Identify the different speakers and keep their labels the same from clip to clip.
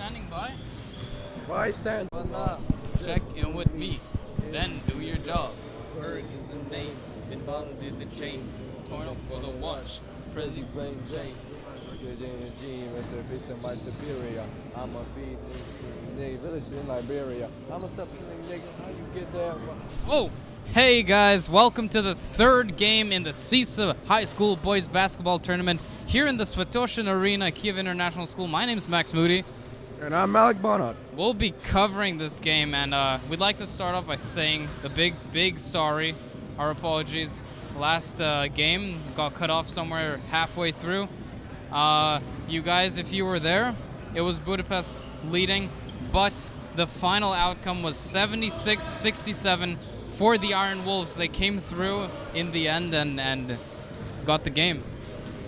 Speaker 1: standing by?
Speaker 2: Why stand?
Speaker 1: Check in with me, then do your job. Urge is the name, been bonded the chain, torn up for the watch, Prezi Brain J.
Speaker 2: Facing my superior. I'm a feed nigga village in Liberia. I'm a step nigga. How you get there?
Speaker 1: Oh, hey guys, welcome to the third game in the CISA High School Boys Basketball Tournament here in the Svatoshin Arena, Kiev International School. My name's Max Moody.
Speaker 2: And I'm Malik Bonat.
Speaker 1: We'll be covering this game, and we'd like to start off by saying a big sorry. Our apologies. Last game got cut off somewhere halfway through. You guys, if you were there, it was Budapest leading, but the final outcome was 76-67 for the Iron Wolves. They came through in the end and got the game.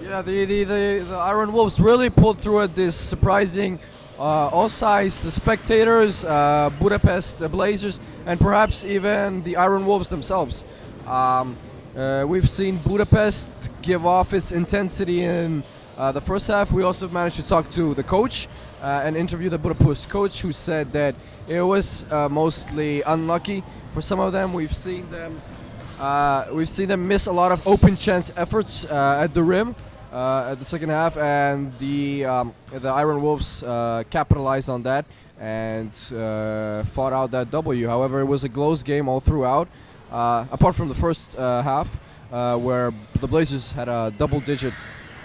Speaker 2: Yeah, the Iron Wolves really pulled through at this surprising all sides, the spectators, Budapest Blazers, and perhaps even the Iron Wolves themselves. We've seen Budapest give off its intensity in the first half. We also managed to talk to the coach and interview the Budapest coach, who said that it was mostly unlucky for some of them. We've seen them miss a lot of open chance efforts at the rim at the second half, and the Iron Wolves capitalized on that and fought out that W. However, it was a close game all throughout, apart from the first half where the Blazers had a double-digit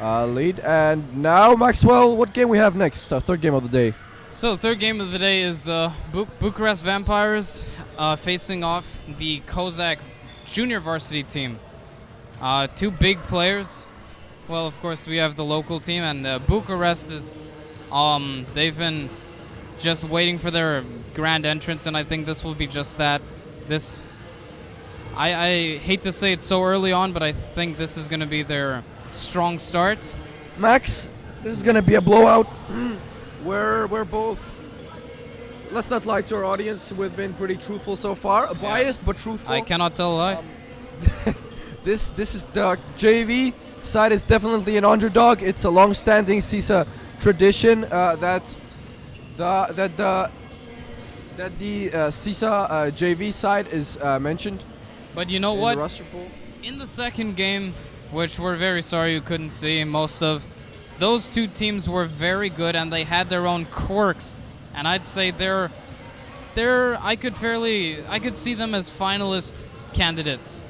Speaker 2: lead. And now, Maxwell, what game we have next? Third game of the day.
Speaker 1: So, third game of the day is Bucharest Vampires facing off the Kozak junior varsity team. Two big players. Well, of course, we have the local team, and Bucharest is, they've been just waiting for their grand entrance, and I think this will be just that. I hate to say it so early on, but I think this is going to be their strong start.
Speaker 2: Max, this is going to be a blowout. We're both, let's not lie to our audience, we've been pretty truthful so far. Biased, but truthful.
Speaker 1: I cannot tell a lie.
Speaker 2: This is the JV side is definitely an underdog. It's a long-standing CISA tradition that the CISA JV side is mentioned.
Speaker 1: But you know what?
Speaker 2: Roster pool.
Speaker 1: In the second game, which we're very sorry you couldn't see most of, those two teams were very good and they had their own quirks. And I'd say I could see them as finalist candidates.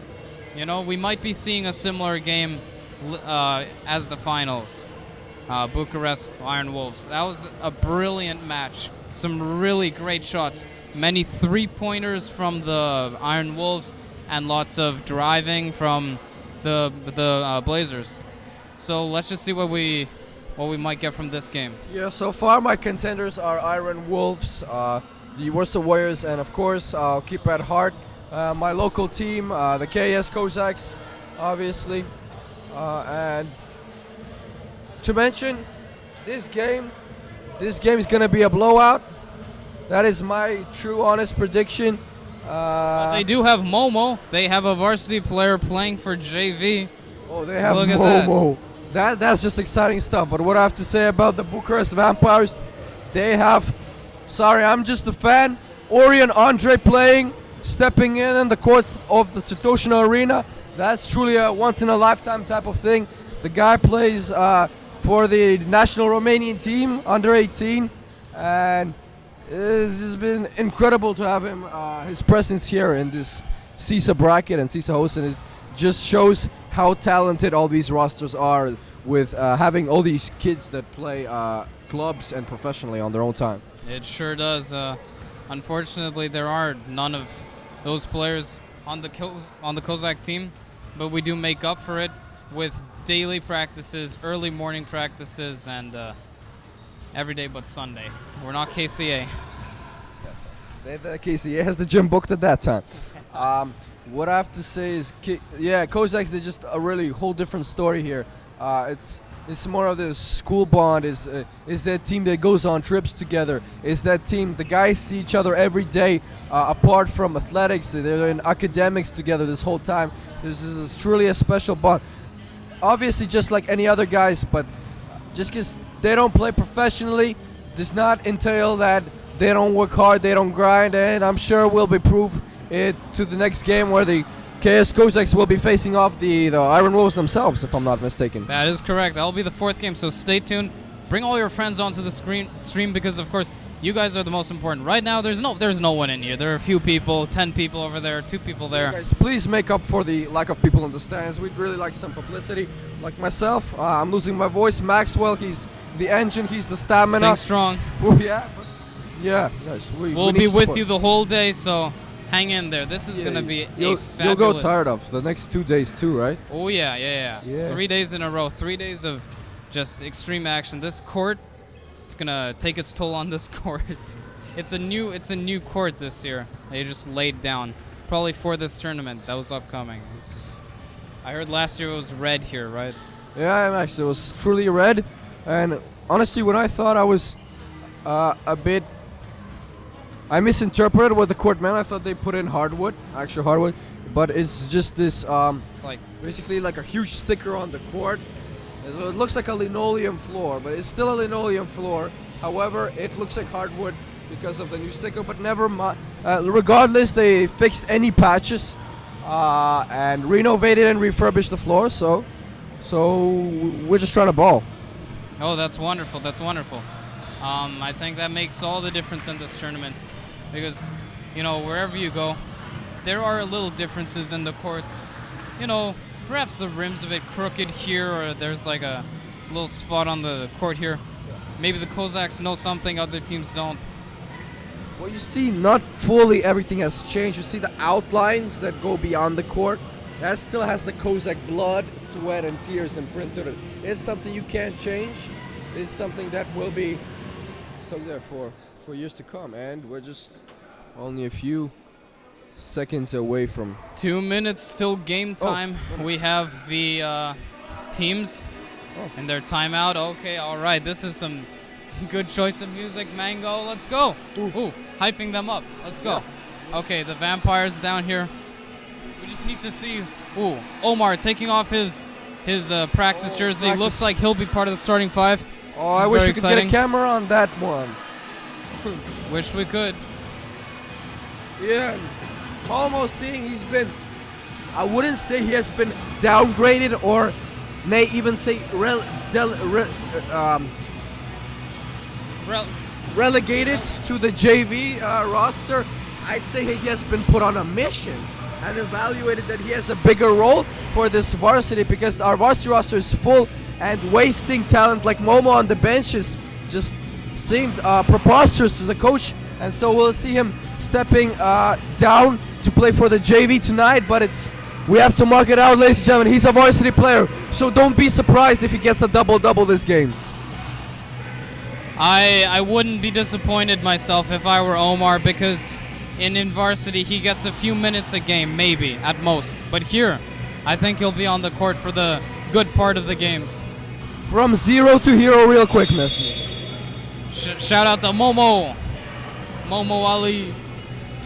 Speaker 1: You know, we might be seeing a similar game as the finals. Bucharest Iron Wolves. That was a brilliant match. Some really great shots. Many three-pointers from the Iron Wolves and lots of driving from the Blazers. So let's just see what we might get from this game.
Speaker 2: Yeah, so far my contenders are Iron Wolves, the Warsaw Warriors, and of course I'll keep at heart my local team, the KS Cossacks, obviously. And to mention, this game is going to be a blowout. That is my true, honest prediction.
Speaker 1: But they do have Momo. They have a varsity player playing for JV.
Speaker 2: Oh, they have
Speaker 1: Look at
Speaker 2: Momo. That's just exciting stuff. But what I have to say about the Bucharest Vampires, they have, sorry, I'm just a fan, Orion Andre playing, stepping in the courts of the Satoshina Arena. That's truly a once-in-a-lifetime type of thing. The guy plays for the national Romanian team, under 18, and it's just been incredible to have him. His presence here in this CISA bracket and CISA host, and it just shows how talented all these rosters are with having all these kids that play clubs and professionally on their own time.
Speaker 1: It sure does. Unfortunately, there are none of those players on the Kozak team, but we do make up for it with daily practices, early morning practices, and every day but Sunday. We're not KCA.
Speaker 2: The KCA has the gym booked at that time. What I have to say is, Cossacks, they're just a really whole different story here. It's more of this school bond. Is that team that goes on trips together. Is that team, the guys see each other every day, apart from athletics. They're in academics together this whole time. This is truly a special bond. Obviously, just like any other guys, but just because they don't play professionally does not entail that they don't work hard, they don't grind, and I'm sure will be proof it to the next game where the KS Cossacks will be facing off the Iron Wolves themselves, if I'm not mistaken.
Speaker 1: That is correct. That'll be the 4th game, so stay tuned. Bring all your friends onto the stream because, of course, you guys are the most important. Right now, there's no one in here. There are a few people, 10 people over there, 2 people there.
Speaker 2: Guys, please make up for the lack of people in the stands. We'd really like some publicity. Like myself, I'm losing my voice. Maxwell, he's the engine, he's the stamina.
Speaker 1: Staying strong.
Speaker 2: Well, yeah, guys.
Speaker 1: We'll be with you the whole day, so hang in there. This is going to be
Speaker 2: you'll go tired of the next 2 days too, right?
Speaker 1: Oh, yeah. 3 days in a row. 3 days of just extreme action. This court, it's going to take its toll on this court. It's a new court this year. They just laid down, probably for this tournament that was upcoming. I heard last year it was red here, right?
Speaker 2: Yeah, Max, it was truly red. And honestly, when I thought I was I misinterpreted what the court meant. I thought they put in actual hardwood, but it's just this.
Speaker 1: It's like
Speaker 2: basically like a huge sticker on the court. So it looks like a linoleum floor, but it's still a linoleum floor. However, it looks like hardwood because of the new sticker. But never mind. Regardless, they fixed any patches and renovated and refurbished the floor. So we're just trying to ball.
Speaker 1: Oh, that's wonderful. That's wonderful. I think that makes all the difference in this tournament because, wherever you go, there are little differences in the courts. Perhaps the rim's a bit crooked here, or there's like a little spot on the court here. Maybe the Cossacks know something other teams don't.
Speaker 2: Well, you see, not fully everything has changed. You see the outlines that go beyond the court. That still has the Cossack blood, sweat, and tears imprinted on it. It's something you can't change. It's something that will be stuck there for years to come. And we're just only a few seconds away from
Speaker 1: 2 minutes till game time. We have the teams and their timeout. Okay, all right. This is some good choice of music, Mango. Let's go. Ooh, hyping them up. Let's go. Yeah. Okay, the Vampires down here. We just need to see. Ooh, Omar taking off his practice jersey. Looks like he'll be part of the starting 5.
Speaker 2: Oh, I wish we could get a camera on that one.
Speaker 1: Wish we could.
Speaker 2: Yeah. Almost seeing he's been, I wouldn't say he has been downgraded or may even say relegated to the JV roster. I'd say he has been put on a mission and evaluated that he has a bigger role for this varsity because our varsity roster is full and wasting talent like Momo on the bench is just seemed preposterous to the coach, and so we'll see him stepping down to play for the JV tonight, but we have to mark it out, ladies and gentlemen. He's a varsity player, so don't be surprised if he gets a double-double this game.
Speaker 1: I wouldn't be disappointed myself if I were Omar because in varsity he gets a few minutes a game, maybe, at most. But here, I think he'll be on the court for the good part of the games.
Speaker 2: From zero to hero real quick, Matthew.
Speaker 1: Shout out to Momo Ali.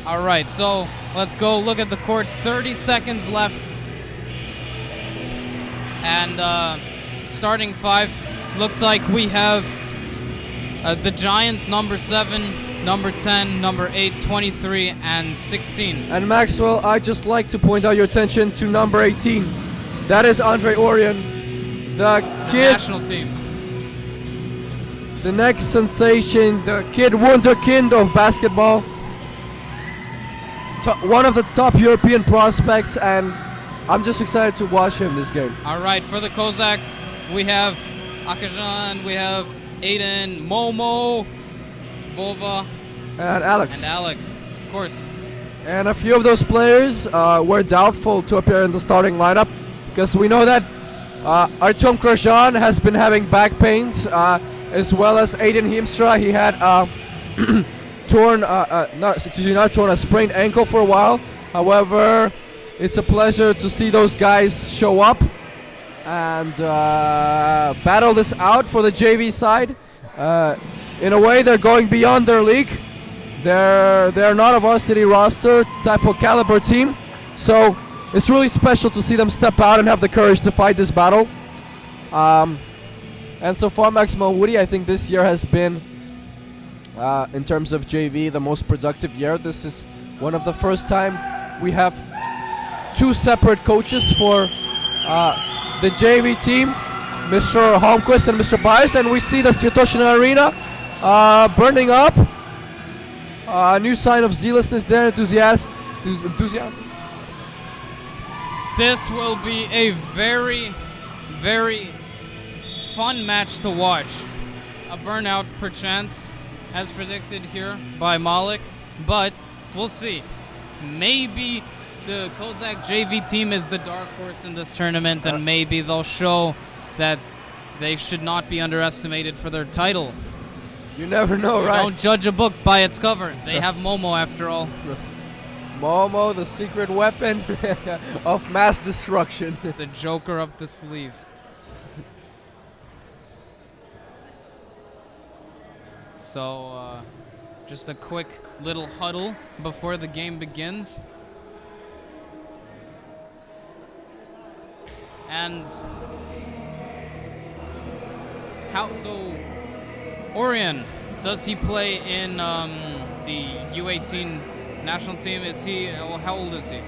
Speaker 1: All right, so let's go look at the court. 30 seconds left. And starting 5, looks like we have the Giant, number 7, number 10, number 8, 23, and 16.
Speaker 2: And Maxwell, I'd just like to point out your attention to number 18. That is Andre Orion, the kid.
Speaker 1: National team.
Speaker 2: The next sensation, the kid wunderkind of basketball. One of the top European prospects, and I'm just excited to watch him this game.
Speaker 1: All right, for the Cossacks, we have Akajan, we have Aiden, Momo, Vova,
Speaker 2: and Alex.
Speaker 1: Of course.
Speaker 2: And a few of those players were doubtful to appear in the starting lineup because we know that Artyom Krashan has been having back pains, as well as Aiden Himstra. He had a sprained ankle for a while. However, it's a pleasure to see those guys show up and battle this out for the JV side. In a way, they're going beyond their league. They're not a varsity roster type of caliber team, so it's really special to see them step out and have the courage to fight this battle. And so far, Maximo Woody, I think this year has been in terms of JV, the most productive year. This is one of the first time we have two separate coaches for the JV team, Mr. Holmquist and Mr. Bias, and we see the Svetoshina Arena burning up. A new sign of zealousness there, enthusiasm.
Speaker 1: This will be a very, very fun match to watch. A burnout, perchance, as predicted here by Malik, but we'll see. Maybe the Kozak JV team is the dark horse in this tournament, and maybe they'll show that they should not be underestimated for their title.
Speaker 2: You never know, right?
Speaker 1: Don't judge a book by its cover. They have Momo after all.
Speaker 2: Momo, the secret weapon of mass destruction.
Speaker 1: It's the Joker up the sleeve. So, just a quick little huddle before the game begins. And Orion, does he play in the U18 national team? Is he, how old is he?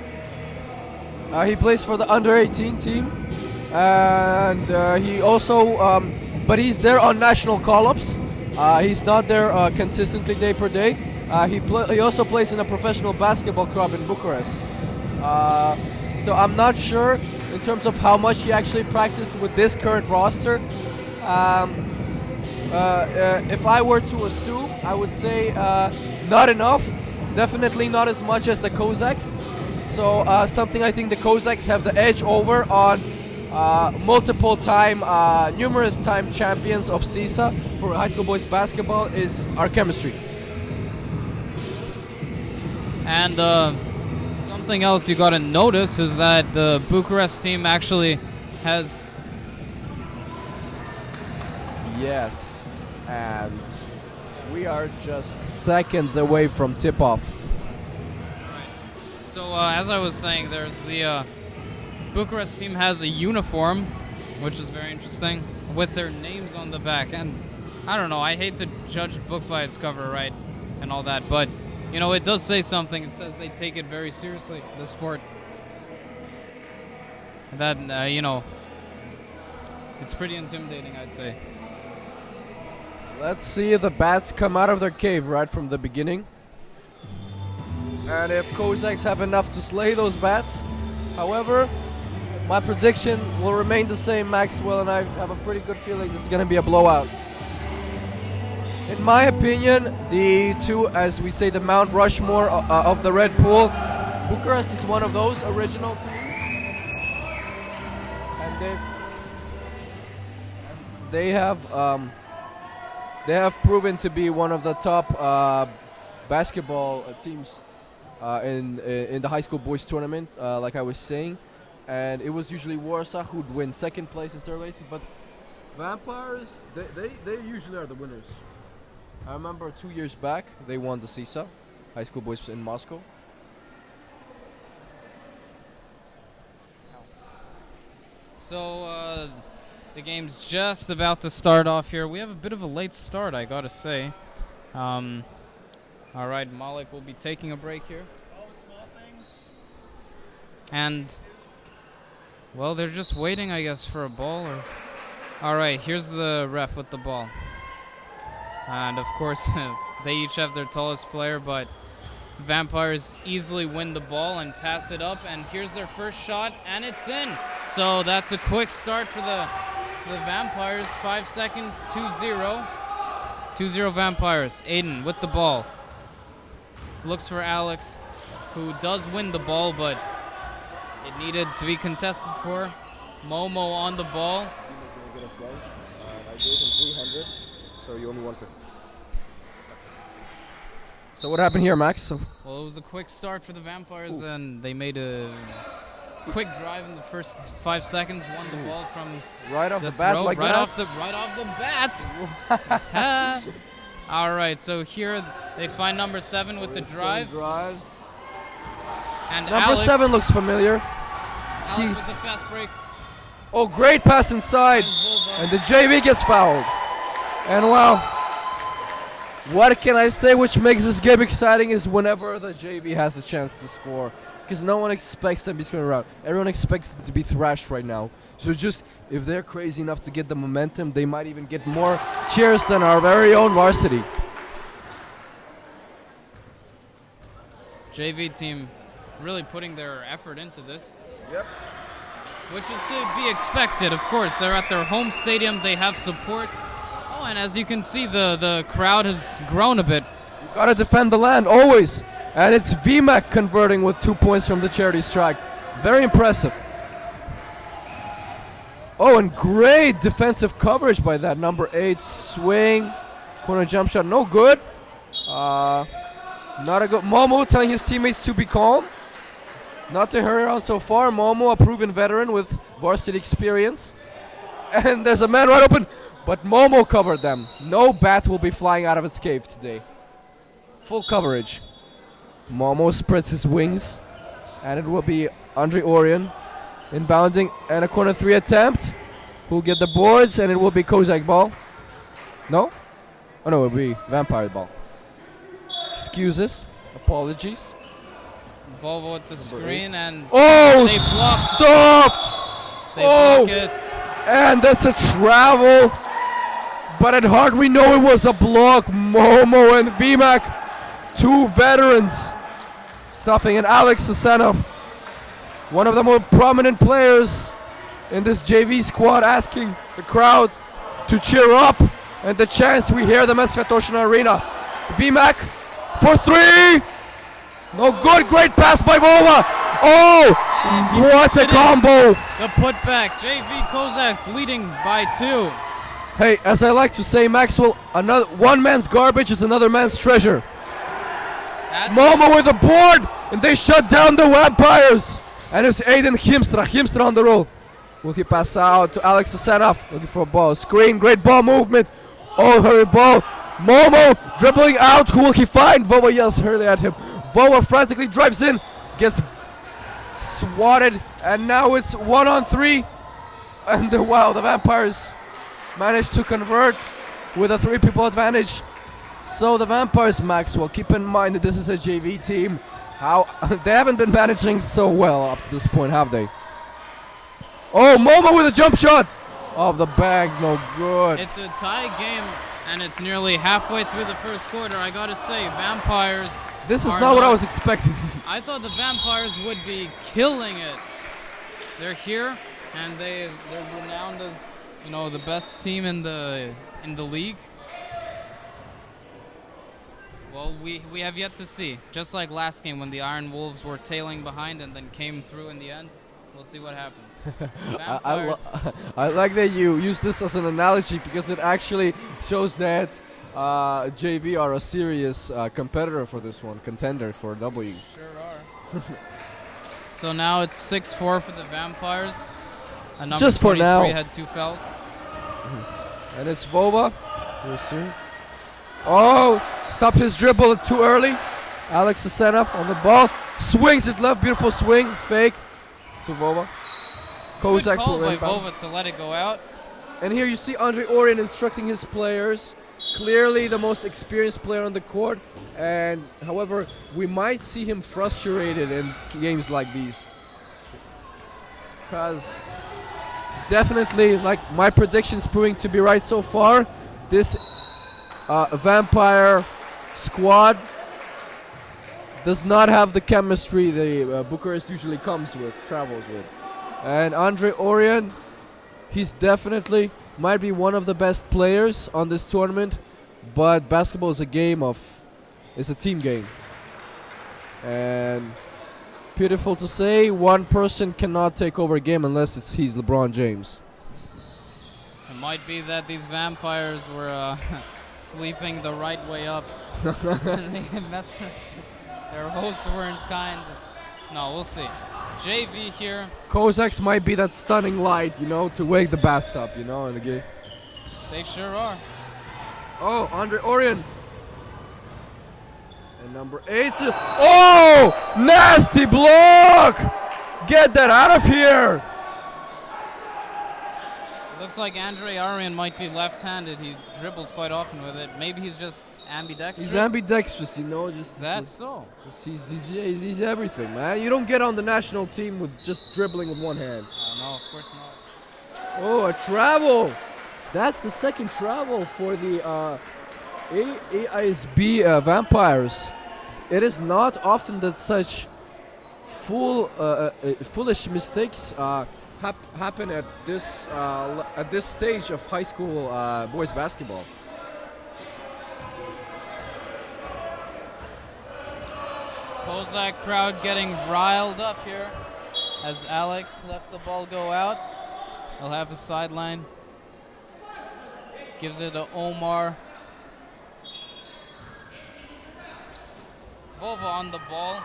Speaker 2: He plays for the under-18 team, and he also, but he's there on national call-ups. He's not there consistently day per day. He also plays in a professional basketball club in Bucharest. So I'm not sure in terms of how much he actually practiced with this current roster. If I were to assume, I would say not enough. Definitely not as much as the Cossacks. So something I think the Cossacks have the edge over on numerous time champions of CISA for high school boys basketball is our chemistry.
Speaker 1: And something else you got to notice is that the Bucharest team actually has...
Speaker 2: Yes, and we are just seconds away from tip-off.
Speaker 1: So as I was saying, there's the Bucharest team has a uniform, which is very interesting, with their names on the back. And I don't know, I hate to judge a book by its cover, right, and all that, but you know, it does say something. It says they take it very seriously, the sport. That, you know, it's pretty intimidating, I'd say.
Speaker 2: Let's see if the bats come out of their cave right from the beginning. And if Cossacks have enough to slay those bats. However, my prediction will remain the same, Maxwell, and I have a pretty good feeling this is going to be a blowout. In my opinion, the two, as we say, the Mount Rushmore of the Red Pool, Bucharest is one of those original teams. And they have proven to be one of the top basketball teams in the high school boys tournament, like I was saying. And it was usually Warsaw who'd win second place in their races, but Vampires, they usually are the winners. I remember 2 years back, they won the CISA, high school boys in Moscow.
Speaker 1: So the game's just about to start off here. We have a bit of a late start, I gotta say. All right, Malik will be taking a break here. And, well, they're just waiting, I guess, for a ball. All right, here's the ref with the ball. And, of course, they each have their tallest player, but Vampires easily win the ball and pass it up. And here's their first shot, and it's in. So that's a quick start for the Vampires. 5 seconds, 2-0. 2-0 Vampires. Aiden with the ball. Looks for Alex, who does win the ball, but it needed to be contested for. Momo on the ball.
Speaker 2: He was going to get us lunch. I gave him 300, so you owe me 150. So what happened here, Max?
Speaker 1: Well, it was a quick start for the Vampires, and they made a quick drive in the first 5 seconds. Won the ball from
Speaker 2: right off the bat,
Speaker 1: throw,
Speaker 2: like
Speaker 1: right
Speaker 2: that.
Speaker 1: Right off the bat. All right, so here they find number 7 with the drive.
Speaker 2: Drives.
Speaker 1: And
Speaker 2: Number
Speaker 1: Alex,
Speaker 2: 7 looks familiar.
Speaker 1: Alex with the fast break.
Speaker 2: Oh, great pass inside. And the JV gets fouled. And wow. What can I say which makes this game exciting is whenever the JV has a chance to score. Because no one expects them to be scoring around. Everyone expects them to be thrashed right now. So just, if they're crazy enough to get the momentum, they might even get more cheers than our very own varsity.
Speaker 1: JV team really putting their effort into this.
Speaker 2: Yep.
Speaker 1: Which is to be expected, of course. They're at their home stadium. They have support. Oh, and as you can see, the crowd has grown a bit.
Speaker 2: You gotta defend the land, always. And it's VMAC converting with 2 points from the charity strike. Very impressive. Oh, and great defensive coverage by that number 8 swing. Corner jump shot, no good. Not a good. Momo telling his teammates to be calm. Not to hurry around so far. Momo, a proven veteran with varsity experience. And there's a man right open, but Momo covered them. No bat will be flying out of its cave today. Full coverage. Momo spreads his wings, and it will be Andre Orion inbounding, and a corner 3 attempt. Who'll get the boards, and it will be Kozak ball. No? Oh no, it will be Vampire ball. Excuses, apologies.
Speaker 1: Volvo at the screen, and
Speaker 2: oh,
Speaker 1: they block.
Speaker 2: Stopped!
Speaker 1: They block it.
Speaker 2: And that's a travel. But at heart we know it was a block. Momo and VMAC, 2 veterans. Stuffing, and Alex Asenov, one of the more prominent players in this JV squad, asking the crowd to cheer up. And the chance we hear them at Svetosina Arena. VMAC for 3. No good. Great pass by Vova. Oh, what a combo.
Speaker 1: The putback. JV Kozaks leading by 2.
Speaker 2: Hey, as I like to say, Maxwell, another one man's garbage is another man's treasure. Momo with a board, and they shut down the Vampires. And it's Aiden Himstra. Himstra on the roll. Will he pass out to Alex Asenov? Looking for a ball. Screen, great ball movement. Oh, hurry ball. Momo dribbling out. Who will he find? Vova yells hurry at him. Vova frantically drives in, gets swatted, and now it's 1-on-3. And wow, the Vampires managed to convert with a 3-people advantage. So the Vampires, Maxwell, keep in mind that this is a JV team. How they haven't been managing so well up to this point, have they? Oh, Momo with a jump shot off the bag, no good.
Speaker 1: It's a tie game, and it's nearly halfway through the first quarter. I gotta say, Vampires.
Speaker 2: This is not what I was expecting.
Speaker 1: I thought the Vampires would be killing it. They're here, and they're renowned as, you know, the best team in the league. Well, we have yet to see. Just like last game when the Iron Wolves were tailing behind and then came through in the end. We'll see what happens.
Speaker 2: I like that you use this as an analogy because it actually shows that JV are a serious competitor for this one, contender for W.
Speaker 1: Sure are. So now it's 6-4 for the Vampires. And number
Speaker 2: just for now.
Speaker 1: Had 2 fouls.
Speaker 2: And it's Vova. Oh, stop his dribble too early. Alex Asenov on the ball. Swings it left, beautiful swing. Fake to Vova.
Speaker 1: Kozaks will by Vova to let it go out.
Speaker 2: And here you see Andre Orion instructing his players. Clearly the most experienced player on the court. And however, we might see him frustrated in games like these. Because definitely, like my predictions proving to be right so far, this Vampire squad does not have the chemistry the Bucharest usually travels with. And Andre Orion, he's definitely might be one of the best players on this tournament, but basketball is it's a team game. And beautiful to say, one person cannot take over a game unless he's LeBron James.
Speaker 1: It might be that these Vampires were sleeping the right way up. Their hosts weren't kind. No, we'll see. JV here.
Speaker 2: Kozaks might be that stunning light, to wake the bats up, in the game.
Speaker 1: They sure are.
Speaker 2: Oh, Andre Orion. And number 8. Oh, nasty block! Get that out of here!
Speaker 1: Looks like Andre Arian might be left-handed. He dribbles quite often with it. Maybe he's just ambidextrous.
Speaker 2: He's ambidextrous, you know.
Speaker 1: That's so.
Speaker 2: He's everything, man. You don't get on the national team with just dribbling with one hand.
Speaker 1: No, of course not.
Speaker 2: Oh, a travel. That's the second travel for the AISB Vampires. It is not often that such foolish mistakes happen at this stage of high school boys basketball.
Speaker 1: Kozak crowd getting riled up here as Alex lets the ball go out. He'll have a sideline. Gives it to Omar. Vova on the ball.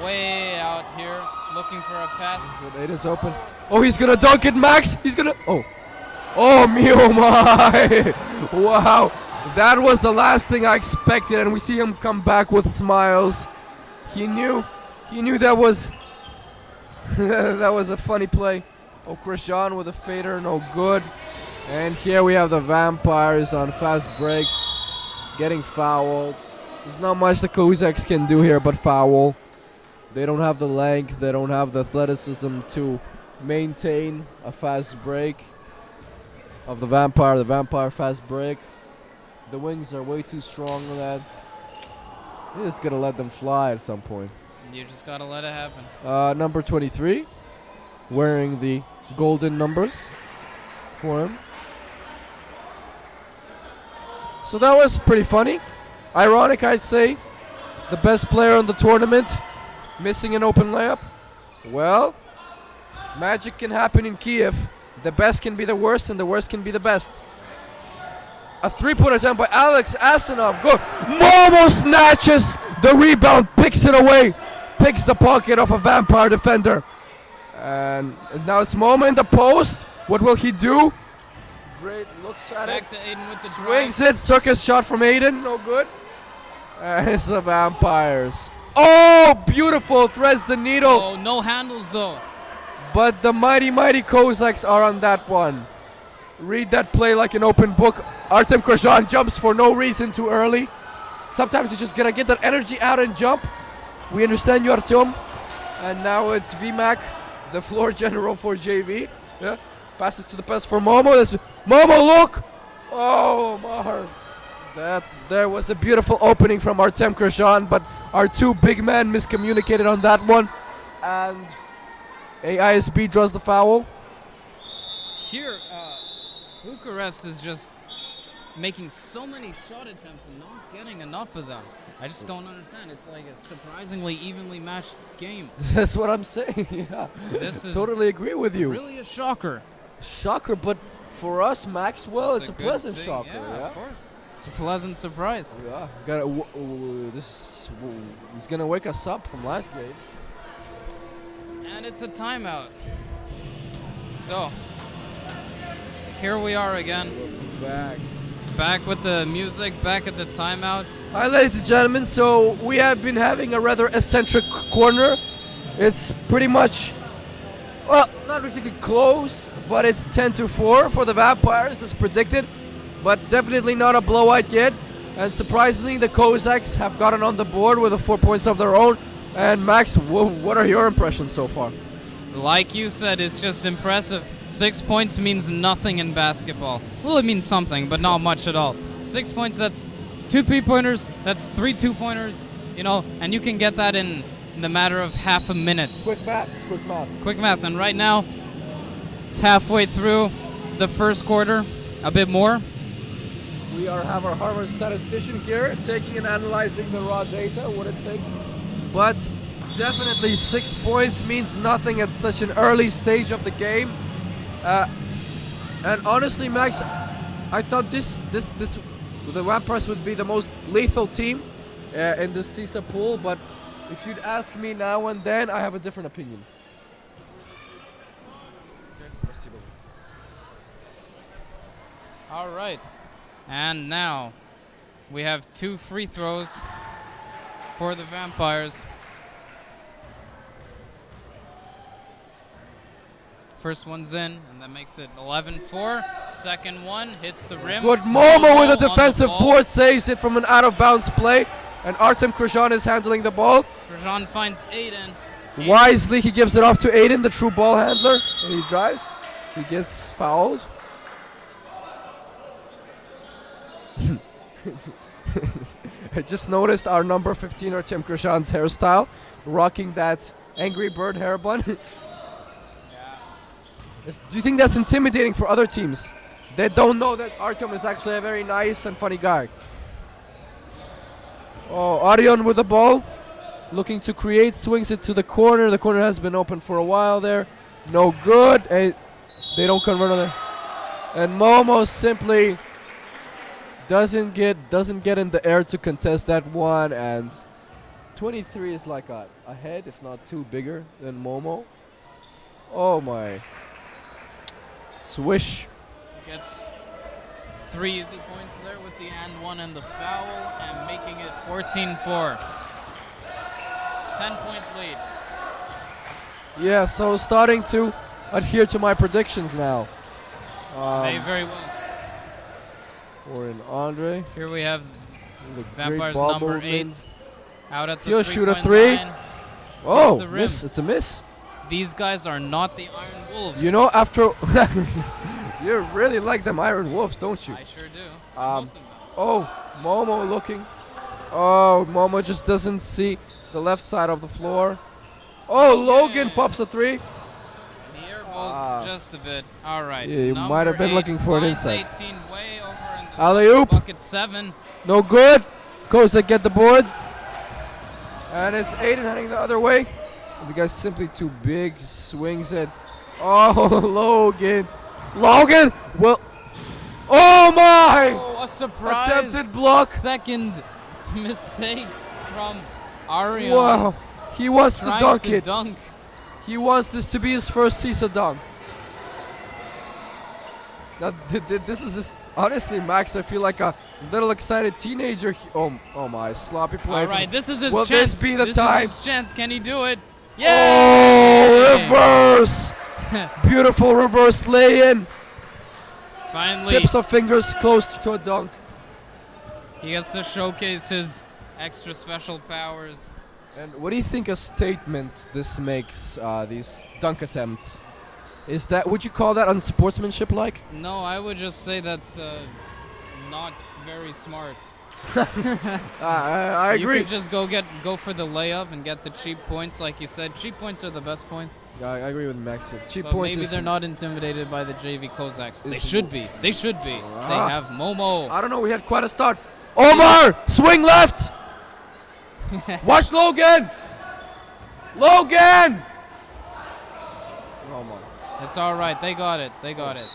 Speaker 1: Way out here, looking for a pass.
Speaker 2: It is open. Oh, he's gonna dunk it, Max. He's gonna. Oh, me, oh my! Wow, that was the last thing I expected, and we see him come back with smiles. He knew that was that was a funny play. Oh, Krishan with a fader, no good. And here we have the Vampires on fast breaks, getting fouled. There's not much the Kozaks can do here but foul. They don't have the length, they don't have the athleticism to maintain a fast break of the Vampire fast break. The wings are way too strong for that. You're just gonna let them fly at some point.
Speaker 1: You just gotta let it happen.
Speaker 2: Number 23, wearing the golden numbers for him. So that was pretty funny. Ironic, I'd say. The best player in the tournament missing an open layup. Well, magic can happen in Kiev. The best can be the worst, and the worst can be the best. A three-point attempt by Alex Asanov. Good. Momo snatches the rebound, picks it away, picks the pocket of a Vampire defender. And now it's Momo in the post. What will he do? Great, looks at
Speaker 1: Back
Speaker 2: it.
Speaker 1: to Aiden with the
Speaker 2: Swings
Speaker 1: drive.
Speaker 2: it, circus shot from Aiden, no good. It's the Vampires. Oh, beautiful, threads the needle.
Speaker 1: Oh, no handles though.
Speaker 2: But the mighty Kozaks are on that one. Read that play like an open book. Artem Krashan jumps for no reason too early. Sometimes you just gotta get that energy out and jump. We understand you, Artem. And now it's VMAC, the floor general for JV. Yeah. Passes to the pass for Momo. Momo, look! Oh, Mahar. There was a beautiful opening from Artem Krashan, but our two big men miscommunicated on that one. And AISB draws the foul.
Speaker 1: Here, Bucharest is just making so many shot attempts and not getting enough of them. I just don't understand. It's like a surprisingly evenly matched game.
Speaker 2: That's what I'm saying. Yeah,
Speaker 1: This is
Speaker 2: totally agree with you.
Speaker 1: really a shocker.
Speaker 2: Shocker, but for us, Maxwell, it's a
Speaker 1: good
Speaker 2: pleasant
Speaker 1: thing.
Speaker 2: shocker.
Speaker 1: Yeah,
Speaker 2: Yeah.
Speaker 1: of course. It's a pleasant surprise.
Speaker 2: Yeah. This is gonna wake us up from last game.
Speaker 1: And it's a timeout. So, here we are again.
Speaker 2: Back.
Speaker 1: Back with the music, back at the timeout.
Speaker 2: Hi, ladies and gentlemen. So we have been having a rather eccentric corner. It's pretty much, well, not exactly close, but it's 10-4 for the Vampires as predicted, but definitely not a blowout yet. And surprisingly, the Kozaks have gotten on the board with 4 points of their own. And Max, what are your impressions so far?
Speaker 1: Like you said, it's just impressive. 6 points means nothing in basketball. Well, it means something, but not much at all. 6 points, that's 2 3-pointers, that's 3 2-pointers, you know, and you can get that in the matter of half a minute.
Speaker 2: Quick maths.
Speaker 1: Quick maths, and right now, it's halfway through the first quarter, a bit more.
Speaker 2: We have our Harvard statistician here taking and analyzing the raw data, what it takes. But definitely 6 points means nothing at such an early stage of the game. And honestly, Max, I thought the Vampires would be the most lethal team in the CISA pool, but if you'd ask me now and then, I have a different opinion.
Speaker 1: All right. And now we have 2 free throws for the Vampires. First one's in, and that makes it 11-4. Second one hits the rim.
Speaker 2: Good Momo with a
Speaker 1: on the
Speaker 2: defensive
Speaker 1: ball.
Speaker 2: board, saves it from an out-of-bounds play. And Artem Krashan is handling the ball.
Speaker 1: Rajan finds Aiden.
Speaker 2: Wisely, he gives it off to Aiden, the true ball handler. And he drives. He gets fouled. I just noticed our number 15, Artem Krashan's hairstyle, rocking that Angry Bird hair bun. Do you think that's intimidating for other teams? They don't know that Artem is actually a very nice and funny guy. Oh, Arion with the ball, looking to create, swings it to the corner. The corner has been open for a while there. No good. They don't convert on it. And Momo simply doesn't get in the air to contest that one. And 23 is like a head, if not two bigger than Momo. Oh my. Swish.
Speaker 1: Gets 3 easy points there with the and one and the foul, and making it 14-4. 10-point lead.
Speaker 2: Yeah, so starting to adhere to my predictions now.
Speaker 1: Very well.
Speaker 2: Oren Andre.
Speaker 1: Here we have
Speaker 2: The great
Speaker 1: Vampires
Speaker 2: ball
Speaker 1: number
Speaker 2: movement.
Speaker 1: 8 out at the
Speaker 2: He'll shoot a
Speaker 1: three-point
Speaker 2: three.
Speaker 1: line.
Speaker 2: Oh,
Speaker 1: the rim.
Speaker 2: miss. It's a miss.
Speaker 1: These guys are not the Iron Wolves.
Speaker 2: You know, after you really like them Iron Wolves, don't you?
Speaker 1: I sure do.
Speaker 2: Um,
Speaker 1: Most of them.
Speaker 2: Oh, Momo looking. Oh, Momo just doesn't see the left side of the floor. Oh, Logan pops a three.
Speaker 1: The air balls just a bit. All right.
Speaker 2: Yeah, you might have been looking for it inside.
Speaker 1: 18 way over in the
Speaker 2: Alley-oop.
Speaker 1: bucket 7.
Speaker 2: No good. Kozak get the board. And it's Aiden heading the other way. The guy's simply too big. Swings it. Oh, Logan. Logan. Well. Oh my!
Speaker 1: Oh, a surprise.
Speaker 2: Attempted block.
Speaker 1: Second mistake from Arion.
Speaker 2: Wow. He wants to
Speaker 1: Trying
Speaker 2: dunk
Speaker 1: to
Speaker 2: it.
Speaker 1: dunk.
Speaker 2: He wants this to be his first CISA dunk. Now, this is honestly, Max, I feel like a little excited teenager. Oh my, sloppy play.
Speaker 1: All right, this is his
Speaker 2: Will
Speaker 1: chance.
Speaker 2: this be the
Speaker 1: This
Speaker 2: time?
Speaker 1: is his chance. Can he do it?
Speaker 2: Oh,
Speaker 1: Yeah!
Speaker 2: reverse! Beautiful reverse lay-in.
Speaker 1: Finally,
Speaker 2: Tips of fingers close to a dunk.
Speaker 1: he gets to showcase his extra special powers.
Speaker 2: And what do you think a statement this makes, these dunk attempts? Is that, would you call that unsportsmanship-like?
Speaker 1: No, I would just say that's not very smart.
Speaker 2: I agree.
Speaker 1: You could just go for the layup and get the cheap points, like you said. Cheap points are the best points.
Speaker 2: I agree with Max. Cheap
Speaker 1: But
Speaker 2: points
Speaker 1: maybe
Speaker 2: is
Speaker 1: they're not intimidated by the JV Cossacks. They
Speaker 2: is-
Speaker 1: should be. They should be. They
Speaker 2: Ah.
Speaker 1: have Momo.
Speaker 2: I don't know, we had quite a start. Omar! Swing left! Watch Logan! Logan! Oh my.
Speaker 1: It's all right. They got it. They got it.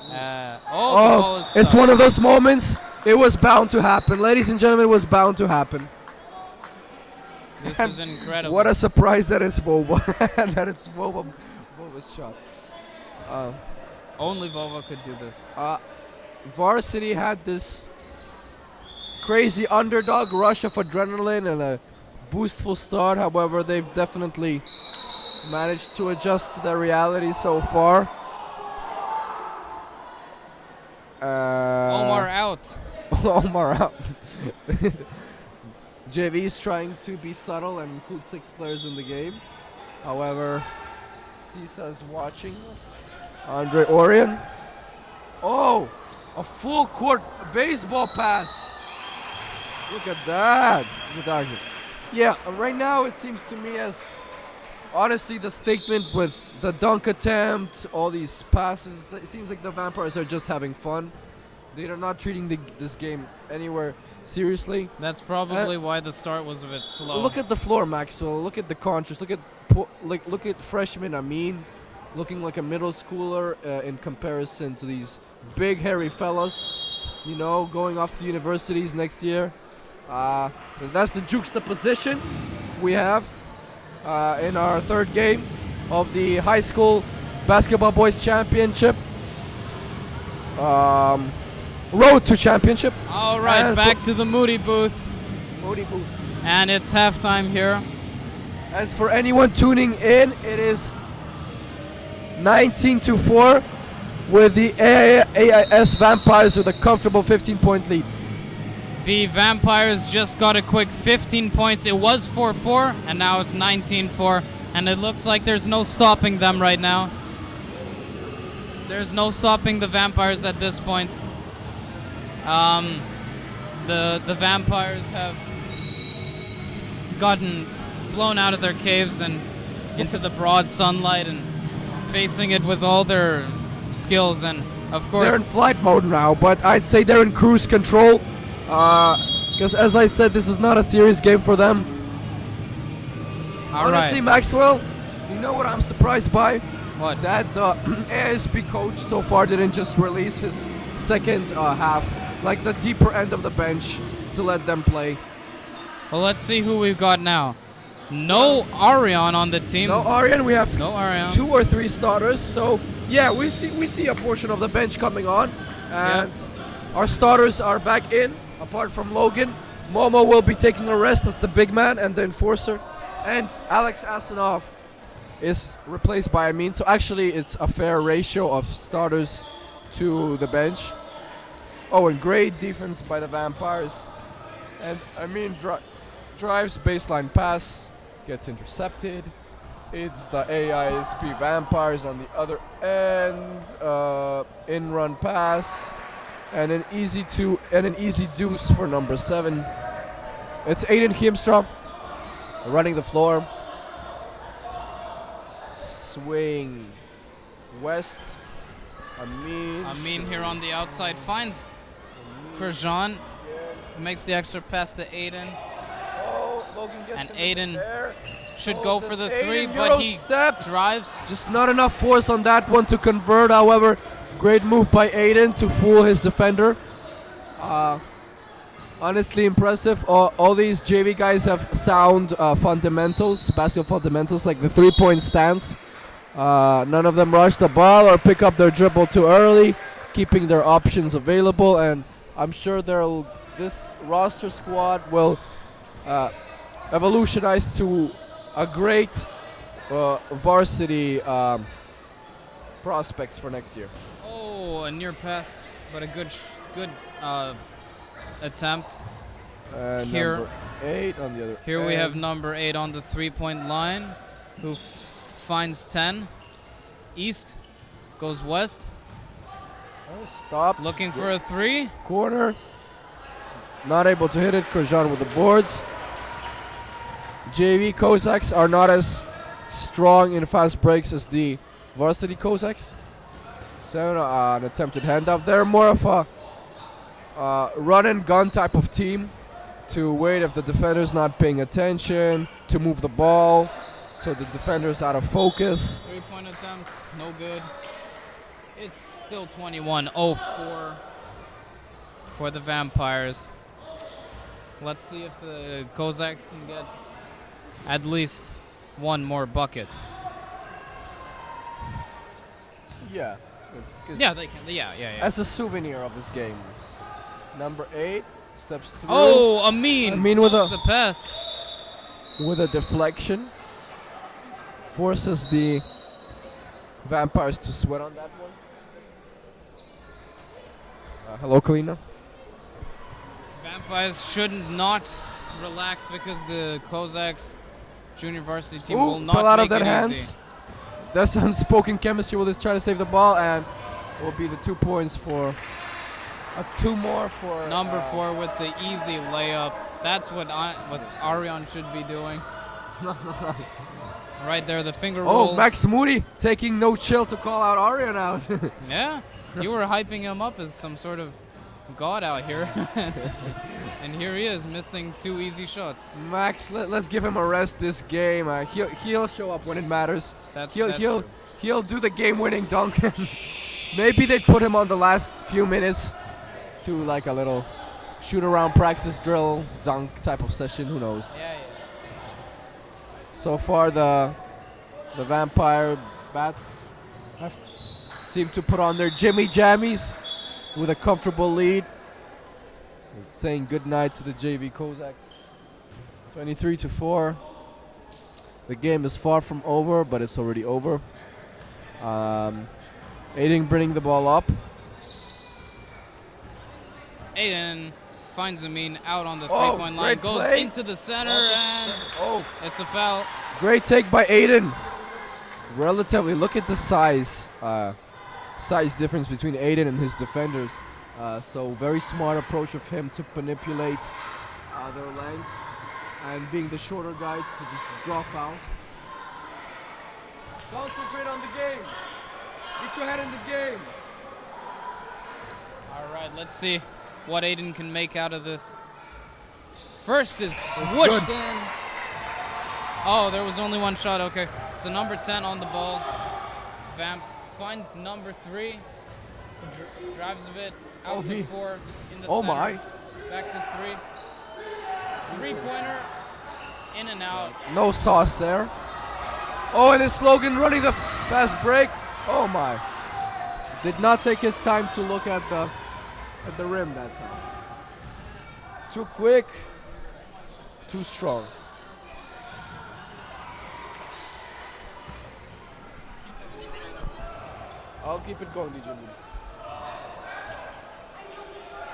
Speaker 1: The ball
Speaker 2: Oh,
Speaker 1: is
Speaker 2: it's
Speaker 1: stuck.
Speaker 2: one of those moments. It was bound to happen. Ladies and gentlemen, it was bound to happen.
Speaker 1: This is incredible.
Speaker 2: What a surprise that is Vova. That it's Vova's shot.
Speaker 1: Only Vova could do this.
Speaker 2: Varsity had this crazy underdog rush of adrenaline and a boostful start. However, they've definitely managed to adjust to their reality so far.
Speaker 1: Omar out.
Speaker 2: Omar out. JV is trying to be subtle and include 6 players in the game. However, CISA is watching us. Andre Orion. Oh, a full court baseball pass. Look at that. Look at that. Yeah, right now it seems to me as honestly the statement with the dunk attempt, all these passes, it seems like the Vampires are just having fun. They are not treating this game anywhere seriously.
Speaker 1: That's probably why the start was a bit slow.
Speaker 2: Look at the floor, Maxwell. Look at the contrast. Look at look at freshman Amin, looking like a middle schooler in comparison to these big hairy fellas. You know, going off to universities next year. That's the juxtaposition we have in our third game of the high school basketball boys championship. Road to championship.
Speaker 1: All right,
Speaker 2: And
Speaker 1: back to the Moody booth.
Speaker 2: Moody booth.
Speaker 1: And it's halftime here.
Speaker 2: And for anyone tuning in, it is 19-4, with the AIS Vampires with a comfortable 15-point lead.
Speaker 1: The Vampires just got a quick 15 points. It was 4-4, and now it's 19-4, and it looks like there's no stopping them right now. There's no stopping the Vampires at this point. The Vampires have gotten flown out of their caves and into the broad sunlight and facing it with all their skills, and of course
Speaker 2: they're in flight mode now, but I'd say they're in cruise control because as I said, this is not a serious game for them. Honestly, Maxwell, you know what I'm surprised by?
Speaker 1: What?
Speaker 2: That the ASB coach so far didn't just release his second half, like the deeper end of the bench, to let them play.
Speaker 1: Well, let's see who we've got now. No Arion on the team.
Speaker 2: No Arion, we have
Speaker 1: no Arion.
Speaker 2: 2 or 3 starters, so yeah, we see a portion of the bench coming on, and our starters are back in, apart from Logan. Momo will be taking a rest as the big man and the enforcer, and Alex Asanov is replaced by Amin, so actually it's a fair ratio of starters to the bench. Oh, and great defense by the Vampires, and Amin drives baseline pass, gets intercepted. It's the AISP Vampires on the other end. In-run pass and an easy deuce for number 7. It's Aiden Hiemstra running the floor. Swing west.
Speaker 1: Amin here on the outside finds Kurjan, makes the extra pass to Aiden.
Speaker 2: Oh, Logan gets
Speaker 1: and
Speaker 2: in
Speaker 1: Aiden
Speaker 2: there.
Speaker 1: should go for the 3,
Speaker 2: Aiden
Speaker 1: but he
Speaker 2: steps.
Speaker 1: drives.
Speaker 2: Just not enough force on that one to convert. However, great move by Aiden to fool his defender. Honestly impressive. All these JV guys have sound fundamentals, basketball fundamentals, like the 3-point stance. None of them rush the ball or pick up their dribble too early, keeping their options available, and I'm sure this roster squad will evolutionize to a great varsity prospects for next year.
Speaker 1: Oh, a near pass, but a good attempt. Here,
Speaker 2: number 8 on the other
Speaker 1: here
Speaker 2: end.
Speaker 1: we have number 8 on the 3-point line, who finds 10. East goes west.
Speaker 2: Stop.
Speaker 1: Looking for a 3.
Speaker 2: Corner. Not able to hit it. Kurjan with the boards. JV Cossacks are not as strong in fast breaks as the varsity Cossacks. So an attempted handoff. They're more of a run and gun type of team, to wait if the defender's not paying attention, to move the ball so the defender's out of focus.
Speaker 1: 3-point attempt, no good. It's still 21-04 for the Vampires. Let's see if the Cossacks can get at least one more bucket.
Speaker 2: Yeah.
Speaker 1: Yeah, they can. Yeah.
Speaker 2: As a souvenir of this game. Number 8 steps through.
Speaker 1: Oh, Amin
Speaker 2: with
Speaker 1: the pass.
Speaker 2: With a deflection. Forces the Vampires to sweat on that one. Hello, Kalina.
Speaker 1: Vampires should not relax because the Cossacks junior varsity team will not
Speaker 2: fell out
Speaker 1: make
Speaker 2: of their
Speaker 1: it
Speaker 2: hands.
Speaker 1: easy.
Speaker 2: That's unspoken chemistry. Will try to save the ball, and it will be the 2 points for 2 more for
Speaker 1: number 4 with the easy layup. That's what Arion should be doing. Right there, the finger roll.
Speaker 2: Oh, Max Moody taking no chill to call out Arion out.
Speaker 1: Yeah, you were hyping him up as some sort of god out here. And here he is, missing 2 easy shots.
Speaker 2: Max, let's give him a rest this game. He'll show up when it matters. He'll do the game-winning dunk. Maybe they'd put him on the last few minutes to like a little shoot-around practice drill dunk type of session. Who knows?
Speaker 1: Yeah.
Speaker 2: So far, the Vampire Bats seem to put on their Jimmy Jammies with a comfortable lead. Saying goodnight to the JV Cossacks. 23-4. The game is far from over, but it's already over. Aiden bringing the ball up.
Speaker 1: Aiden finds Amin out on the
Speaker 2: Oh,
Speaker 1: three-point line,
Speaker 2: great
Speaker 1: goes
Speaker 2: play.
Speaker 1: into the center, and it's a foul.
Speaker 2: Great take by Aiden. Relatively, look at the size difference between Aiden and his defenders. So very smart approach of him to manipulate their length and being the shorter guy to just draw foul. Concentrate on the game. Get your head in the game.
Speaker 1: All right, let's see what Aiden can make out of this. First is swooshed in. Oh, there was only one shot. Okay, so number 10 on the ball. Vamps finds number 3. Drives a bit out to 4 in the center.
Speaker 2: My.
Speaker 1: Back to 3. Three-pointer. In and out.
Speaker 2: No sauce there. Oh, and his slogan running the fast break. Oh my. Did not take his time to look at the rim that time. Too quick. Too strong. I'll keep it going, DJ.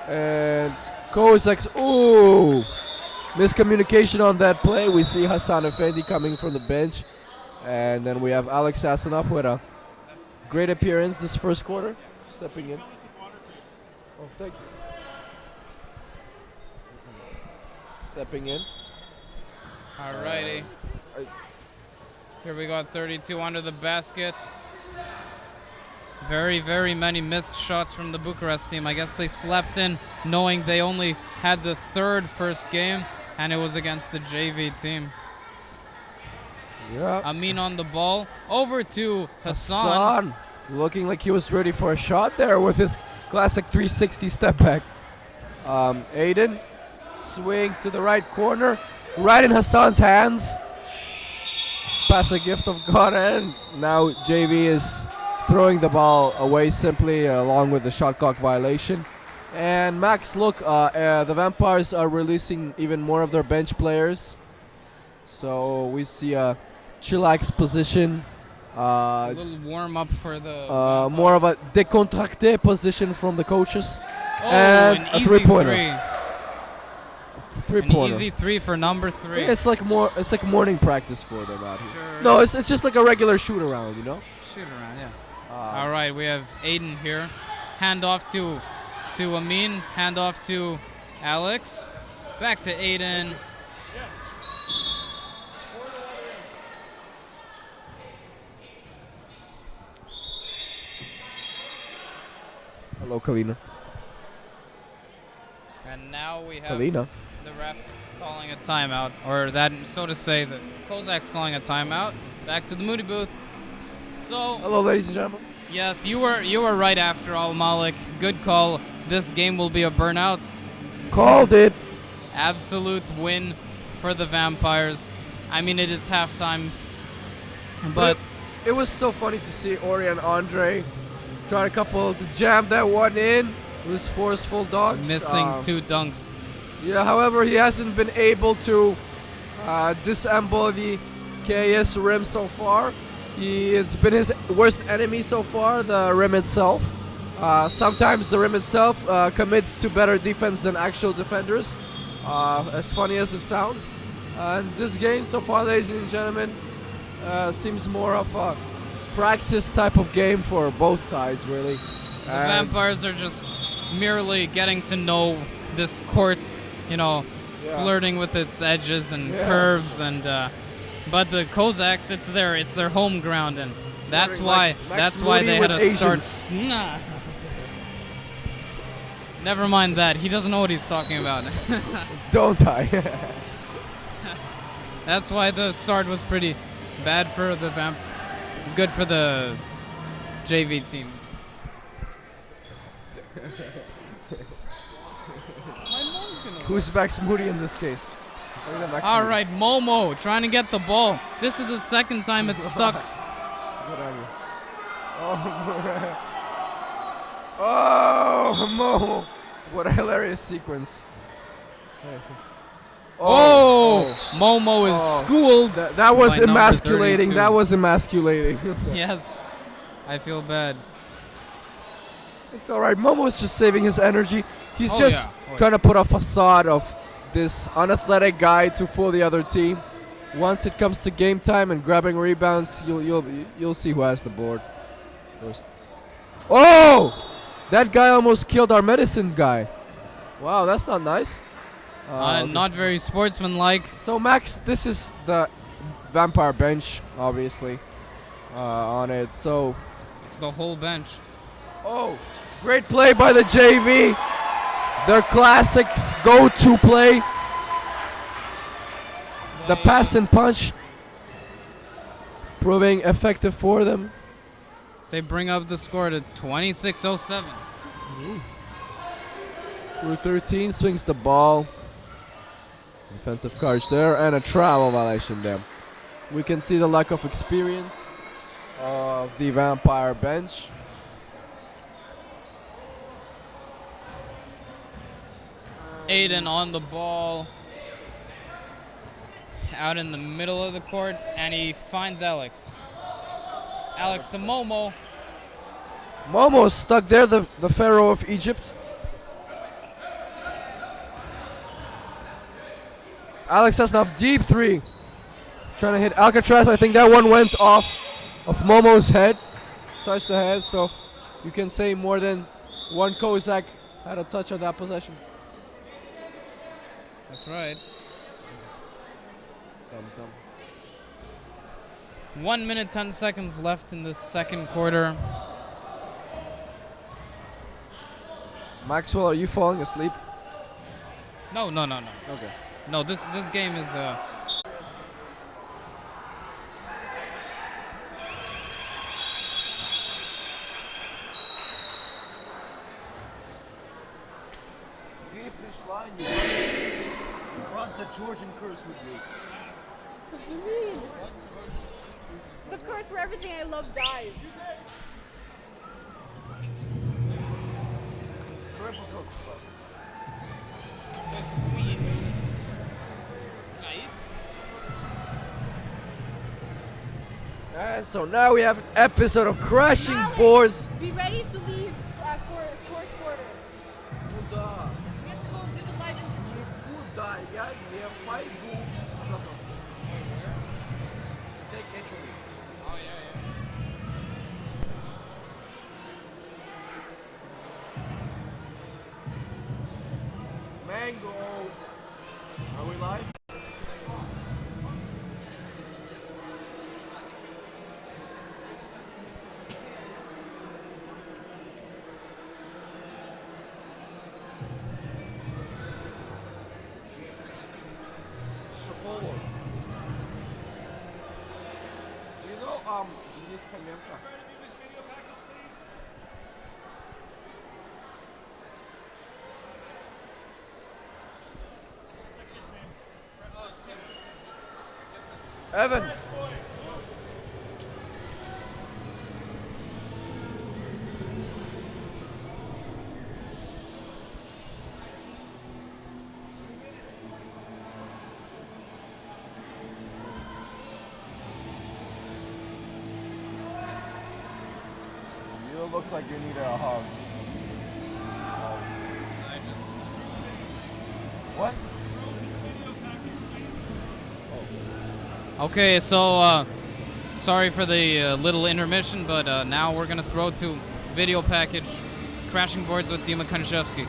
Speaker 2: And Kozak's, ooh! Miscommunication on that play. We see Hassan Effendi coming from the bench. And then we have Alex Asanov with a great appearance this first quarter. Stepping in. Oh, thank you. Stepping in.
Speaker 1: Alrighty. Here we got 32 under the basket. Very, very many missed shots from the Bucharest team. I guess they slept in knowing they only had the third first game, and it was against the JV team.
Speaker 2: Yeah.
Speaker 1: Amin on the ball. Over to Hassan.
Speaker 2: Looking like he was ready for a shot there with his classic 360 step back. Aiden, swing to the right corner. Right in Hassan's hands. Pass a gift of God, and now JV is throwing the ball away simply along with the shot clock violation. And Max, look, the Vampires are releasing even more of their bench players. So we see a chillax position.
Speaker 1: A little warm up for the
Speaker 2: more of a décontracté position from the coaches.
Speaker 1: Oh,
Speaker 2: and
Speaker 1: an
Speaker 2: a
Speaker 1: easy
Speaker 2: three-pointer.
Speaker 1: An easy 3 for number 3.
Speaker 2: Yeah, it's like morning practice for them out here.
Speaker 1: Sure.
Speaker 2: No, it's just like a regular shoot around, you know.
Speaker 1: Shoot around, yeah. All right, we have Aiden here. Hand off to Amin. Hand off to Alex. Back to Aiden.
Speaker 2: Hello, Kalina.
Speaker 1: And now we have
Speaker 2: Kalina.
Speaker 1: the ref calling a timeout, or that, so to say, the Kozak's calling a timeout. Back to the Moody booth. So,
Speaker 2: hello, ladies and gentlemen.
Speaker 1: Yes, you were right after all, Malik. Good call. This game will be a burnout.
Speaker 2: Called it.
Speaker 1: Absolute win for the Vampires. I mean, it is halftime, but
Speaker 2: it was still funny to see Ori and Andre try a couple to jam that one in. It was forceful dunks.
Speaker 1: Missing 2 dunks.
Speaker 2: Yeah, however, he hasn't been able to disassemble the KS rim so far. It's been his worst enemy so far, the rim itself. Sometimes the rim itself commits to better defense than actual defenders, as funny as it sounds. And this game so far, ladies and gentlemen, seems more of a practice type of game for both sides, really.
Speaker 1: The Vampires are just merely getting to know this court, flirting with its edges and curves, and but the Kozaks, it's their home ground, and that's why they had to start. Nah. Never mind that. He doesn't know what he's talking about.
Speaker 2: Don't I?
Speaker 1: That's why the start was pretty bad for the Vamps. Good for the JV team.
Speaker 2: Who's Max Moody in this case?
Speaker 1: All right, Momo trying to get the ball. This is the second time it's stuck.
Speaker 2: Oh, Momo. What a hilarious sequence.
Speaker 1: Momo is schooled.
Speaker 2: That was emasculating. That was emasculating.
Speaker 1: Yes. I feel bad.
Speaker 2: It's alright. Momo's just saving his energy. He's
Speaker 1: Oh,
Speaker 2: just
Speaker 1: yeah. Oh,
Speaker 2: trying to put a facade of this unathletic guy to fool the other team. Once it comes to game time and grabbing rebounds, you'll see who has the board first. Oh! That guy almost killed our medicine guy. Wow, that's not nice. Okay.
Speaker 1: Not very sportsmanlike.
Speaker 2: So Max, this is the vampire bench, obviously, on it. So,
Speaker 1: It's the whole bench.
Speaker 2: oh, great play by the JV. Their classics go-to play, the pass and punch, proving effective for them.
Speaker 1: They bring up the score to 26-07.
Speaker 2: Route 13 swings the ball. Defensive coverage there and a travel violation there. We can see the lack of experience of the vampire bench.
Speaker 1: Aiden on the ball. Out in the middle of the court, and he finds Alex. Alex to Momo.
Speaker 2: Momo stuck there, the Pharaoh of Egypt. Alex has enough deep three. Trying to hit Alcatraz. I think that one went off of Momo's head. Touched the head, so you can say more than one Kozak had a touch on that possession.
Speaker 1: That's right. 1 minute, 10 seconds left in the second quarter.
Speaker 2: Maxwell, are you falling asleep?
Speaker 1: No.
Speaker 2: Okay.
Speaker 1: No, this game is
Speaker 2: You brought the Georgian curse with you.
Speaker 3: What do you mean? The curse where everything I love dies.
Speaker 2: And so now we have an episode of Crashing
Speaker 3: Alex,
Speaker 2: Boards.
Speaker 3: Be ready to leave for fourth quarter. We have to go and do the live interview.
Speaker 2: Take entries.
Speaker 1: Oh yeah.
Speaker 2: Mango. Are we live? Shapolo. Do you know Денис Хоменко? Evan. You look like you need a hug. What?
Speaker 1: Okay, so sorry for the little intermission, but now we're gonna throw to video package, Crashing Boards with Dima Konchevsky.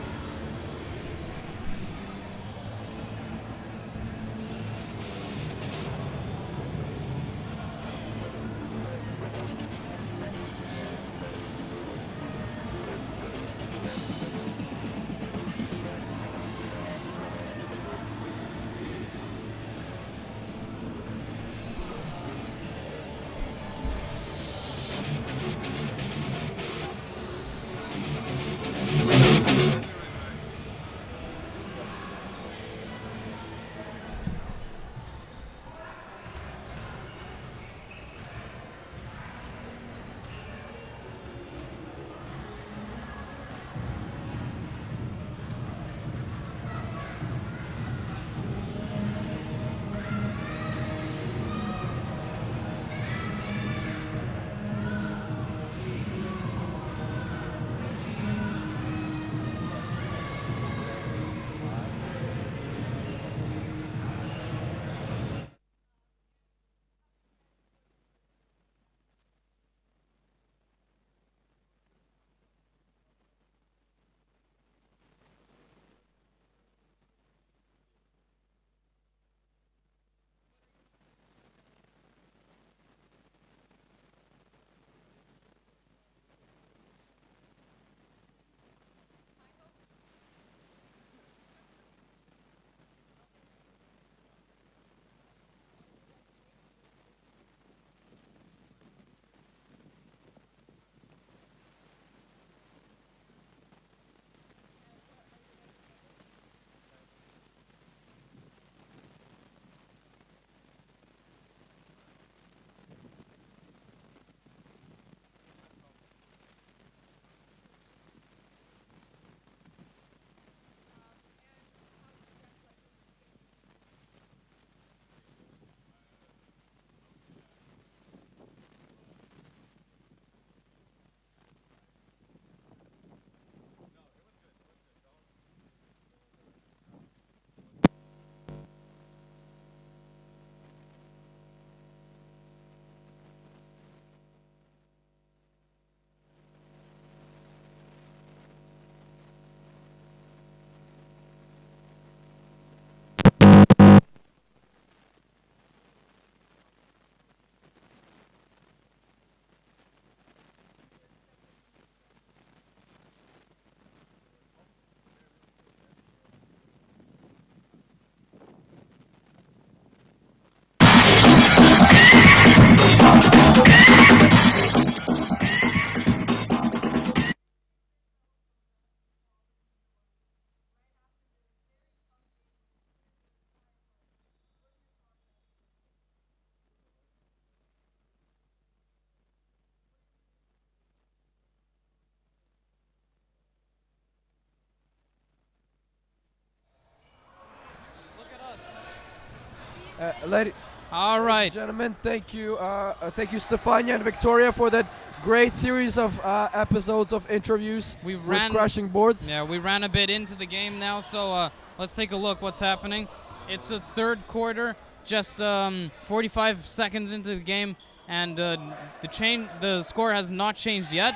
Speaker 2: Ladies
Speaker 1: All
Speaker 2: and
Speaker 1: right.
Speaker 2: gentlemen, thank you, Stefania and Victoria, for that great series of episodes of interviews
Speaker 1: We
Speaker 2: with
Speaker 1: ran.
Speaker 2: Crashing Boards.
Speaker 1: Yeah, we ran a bit into the game now, so let's take a look what's happening. It's the third quarter, just 45 seconds into the game, and the score has not changed yet,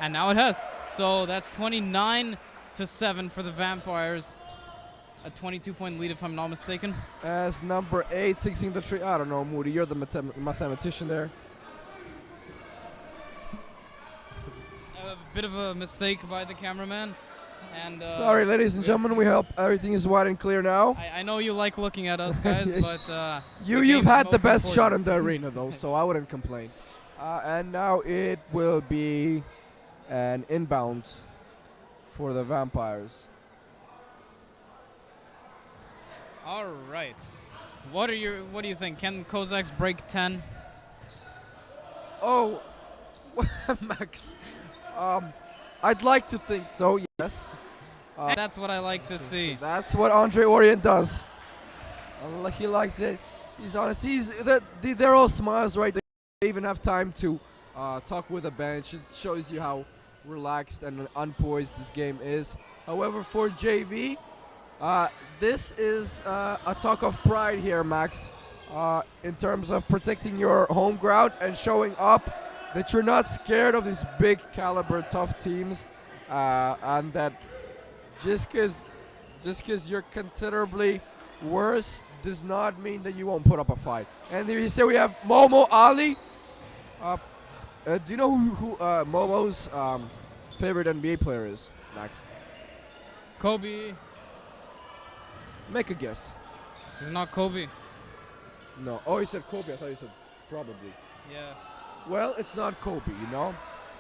Speaker 1: and now it has. So that's 29-7 for the Vampires. A 22-point lead, if I'm not mistaken.
Speaker 2: As number 8, 16 the tree. I don't know, Moody, you're the mathematician there.
Speaker 1: A bit of a mistake by the cameraman. And
Speaker 2: Sorry, ladies and gentlemen, we hope everything is white and clear now.
Speaker 1: I know you like looking at us, guys, but
Speaker 2: You've had the
Speaker 1: most
Speaker 2: best shot in
Speaker 1: important.
Speaker 2: the arena, though, so I wouldn't complain. And now it will be an inbound for the Vampires.
Speaker 1: All right. What do you think? Can Cossacks break 10?
Speaker 2: Oh, Max. I'd like to think so, yes.
Speaker 1: That's what I like to see.
Speaker 2: That's what Andre Orient does. He likes it. He's honest. They're all smiles, right? They even have time to talk with the bench. It shows you how relaxed and unpoised this game is. However, for JV, this is a talk of pride here, Max, in terms of protecting your home ground and showing up that you're not scared of these big caliber tough teams, and that just because you're considerably worse does not mean that you won't put up a fight. And there you say we have Momo Ali. Do you know who Momo's favorite NBA player is, Max?
Speaker 1: Kobe.
Speaker 2: Make a guess.
Speaker 1: It's not Kobe.
Speaker 2: No. Oh, you said Kobe. I thought you said probably.
Speaker 1: Yeah.
Speaker 2: Well, it's not Kobe, you know.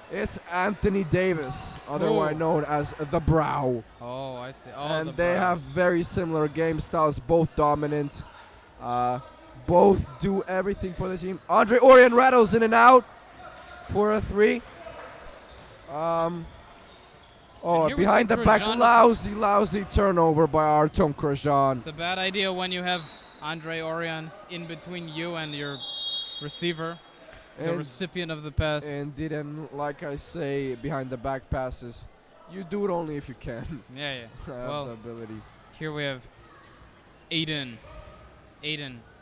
Speaker 2: It's Anthony Davis, otherwise
Speaker 1: Oh.
Speaker 2: known as the Brow.
Speaker 1: Oh, I see. Oh,
Speaker 2: And
Speaker 1: the
Speaker 2: they
Speaker 1: brow.
Speaker 2: have very similar game styles, both dominant. Both do everything for the team. Andre Orient rattles in and out for a 3.
Speaker 1: And here we
Speaker 2: Behind
Speaker 1: see
Speaker 2: the back,
Speaker 1: Krajan.
Speaker 2: lousy turnover by Artem Krajan.
Speaker 1: It's a bad idea when you have Andre Orion in between you and your receiver, the
Speaker 2: And-
Speaker 1: recipient of the pass.
Speaker 2: And didn't, like I say, behind the back passes. You do it only if you can.
Speaker 1: Yeah.
Speaker 2: Have
Speaker 1: Well,
Speaker 2: the ability.
Speaker 1: here we have Aiden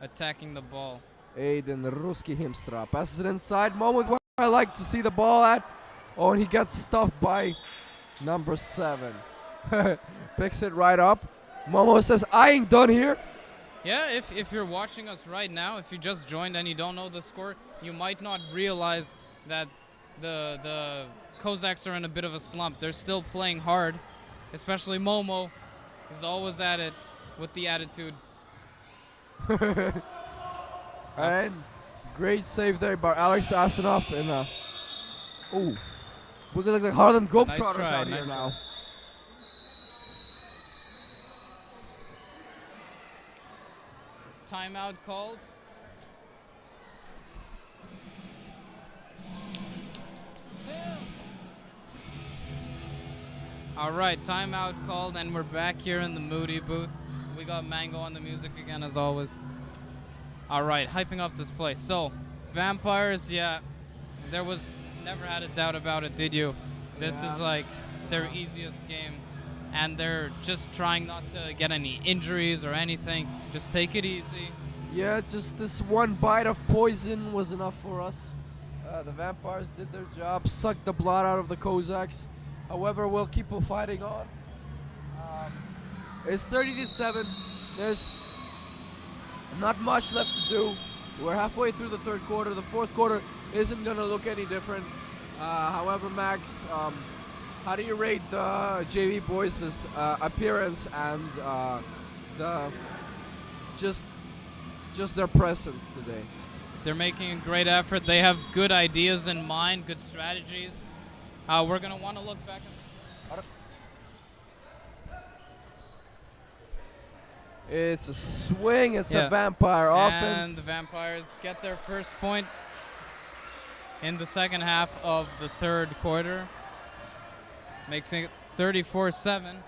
Speaker 1: attacking the ball.
Speaker 2: Aiden Ruski Himstra passes it inside. Moment where I like to see the ball at. Oh, and he gets stuffed by number 7. Picks it right up. Momo says, I ain't done here.
Speaker 1: Yeah, if you're watching us right now, if you just joined and you don't know the score, you might not realize that the Cossacks are in a bit of a slump. They're still playing hard, especially Momo. He's always at it with the attitude.
Speaker 2: And great save there by Alex Asanov. And ooh, we look like Harlem Globetrotters
Speaker 1: Nice try,
Speaker 2: out here
Speaker 1: nice
Speaker 2: now.
Speaker 1: Timeout called. All right, timeout called, and we're back here in the Moody booth. We got Mango on the music again, as always. All right, hyping up this place. So, Vampires, yeah, there was never had a doubt about it, did you? This is like their easiest game, and they're just trying not to get any injuries or anything. Just take it easy.
Speaker 2: Yeah, just this one bite of poison was enough for us. The Vampires did their job, sucked the blood out of the Cossacks. However, we'll keep fighting on. It's 30-7. There's not much left to do. We're halfway through the third quarter. The fourth quarter isn't going to look any different. However, Max, how do you rate the JV boys' appearance and the just their presence today?
Speaker 1: They're making a great effort. They have good ideas in mind, good strategies. We're going to want to look back.
Speaker 2: It's a swing. It's
Speaker 1: Yeah.
Speaker 2: a Vampire offense.
Speaker 1: And the Vampires get their first point in the second half of the third quarter. Makes it 34-7.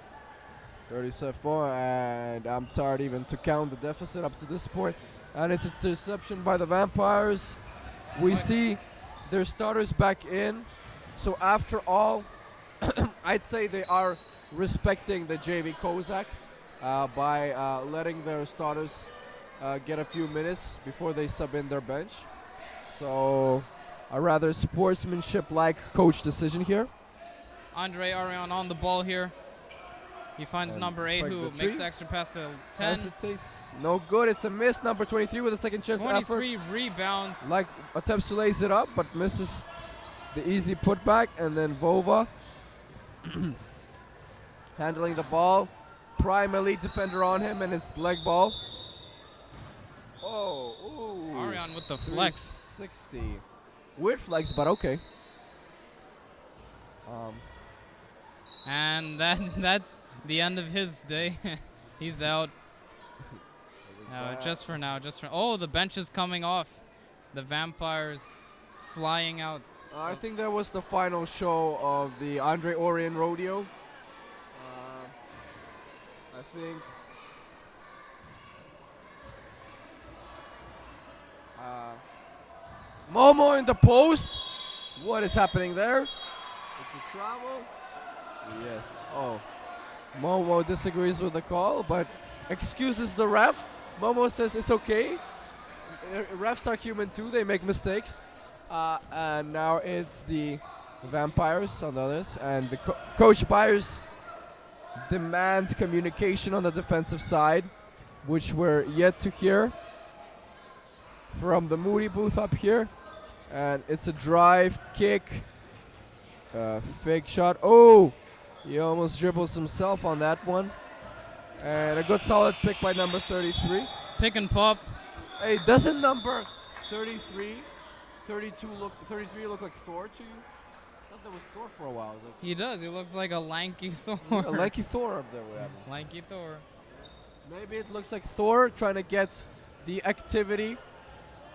Speaker 2: 37, and I'm tired even to count the deficit up to this point. and it's interception by the Vampires. We see their starters back in. So after all, I'd say they are respecting the JV Cossacks by letting their starters get a few minutes before they sub in their bench. So a rather sportsmanship-like coach decision here.
Speaker 1: Andre Arion on the ball here. He finds
Speaker 2: And
Speaker 1: number 8
Speaker 2: find
Speaker 1: who
Speaker 2: the
Speaker 1: makes
Speaker 2: three.
Speaker 1: the extra pass to 10.
Speaker 2: Hesitates. No good. It's a miss. Number 23 with a second chance effort.
Speaker 1: 23 rebound.
Speaker 2: Like attempts to lace it up, but misses the easy putback. And then Vova handling the ball. Prime elite defender on him, and it's leg ball. Oh, ooh.
Speaker 1: Arion with the flex.
Speaker 2: 360. Weird flex, but okay.
Speaker 1: And that's the end of his day. He's out. Just for now. Oh, the bench is coming off. The Vampires flying out.
Speaker 2: I think that was the final show of the Andre Orion Rodeo. I think Momo in the post. What is happening there? It's a travel. Yes. Oh, Momo disagrees with the call, but excuses the ref. Momo says it's okay. Refs are human too. They make mistakes. And now it's the Vampires on the others, and the Coach Byers demands communication on the defensive side, which we're yet to hear from the Moody booth up here. And it's a drive, kick, fake shot. Oh, he almost dribbles himself on that one. And a good solid pick by number 33.
Speaker 1: Pick and pop.
Speaker 2: Hey, doesn't number 33, 33 look like Thor to you? I thought that was Thor for a while.
Speaker 1: He does. He looks like a lanky Thor.
Speaker 2: A lanky Thor up there.
Speaker 1: Lanky Thor.
Speaker 2: Maybe it looks like Thor trying to get the activity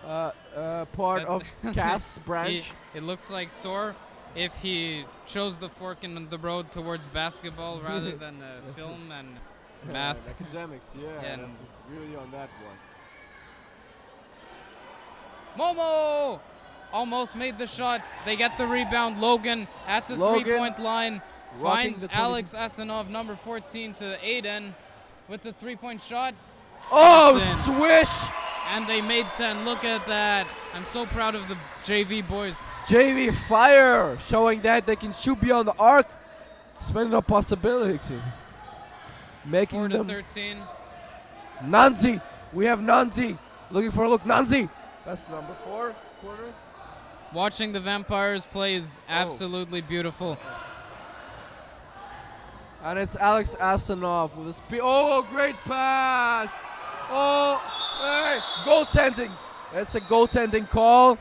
Speaker 2: part of Cass branch.
Speaker 1: It looks like Thor if he chose the fork in the road towards basketball rather than film and math.
Speaker 2: And academics, yeah. That's really on that one.
Speaker 1: Momo almost made the shot. They get the rebound. Logan at the three-point line finds Alex Asanov, number 14, to Aiden with the three-point shot.
Speaker 2: Oh, swish!
Speaker 1: And they made 10. Look at that. I'm so proud of the JV boys.
Speaker 2: JV fire, showing that they can shoot beyond the arc. Spending a possibility to making
Speaker 1: 4 to
Speaker 2: them
Speaker 1: 13.
Speaker 2: Nanzi. We have Nanzi looking for a look. Nanzi. That's the number 4 corner.
Speaker 1: Watching the Vampires play is absolutely beautiful.
Speaker 2: And it's Alex Asanov with a speed. Oh, great pass. Oh, hey, goaltending. That's a goaltending call.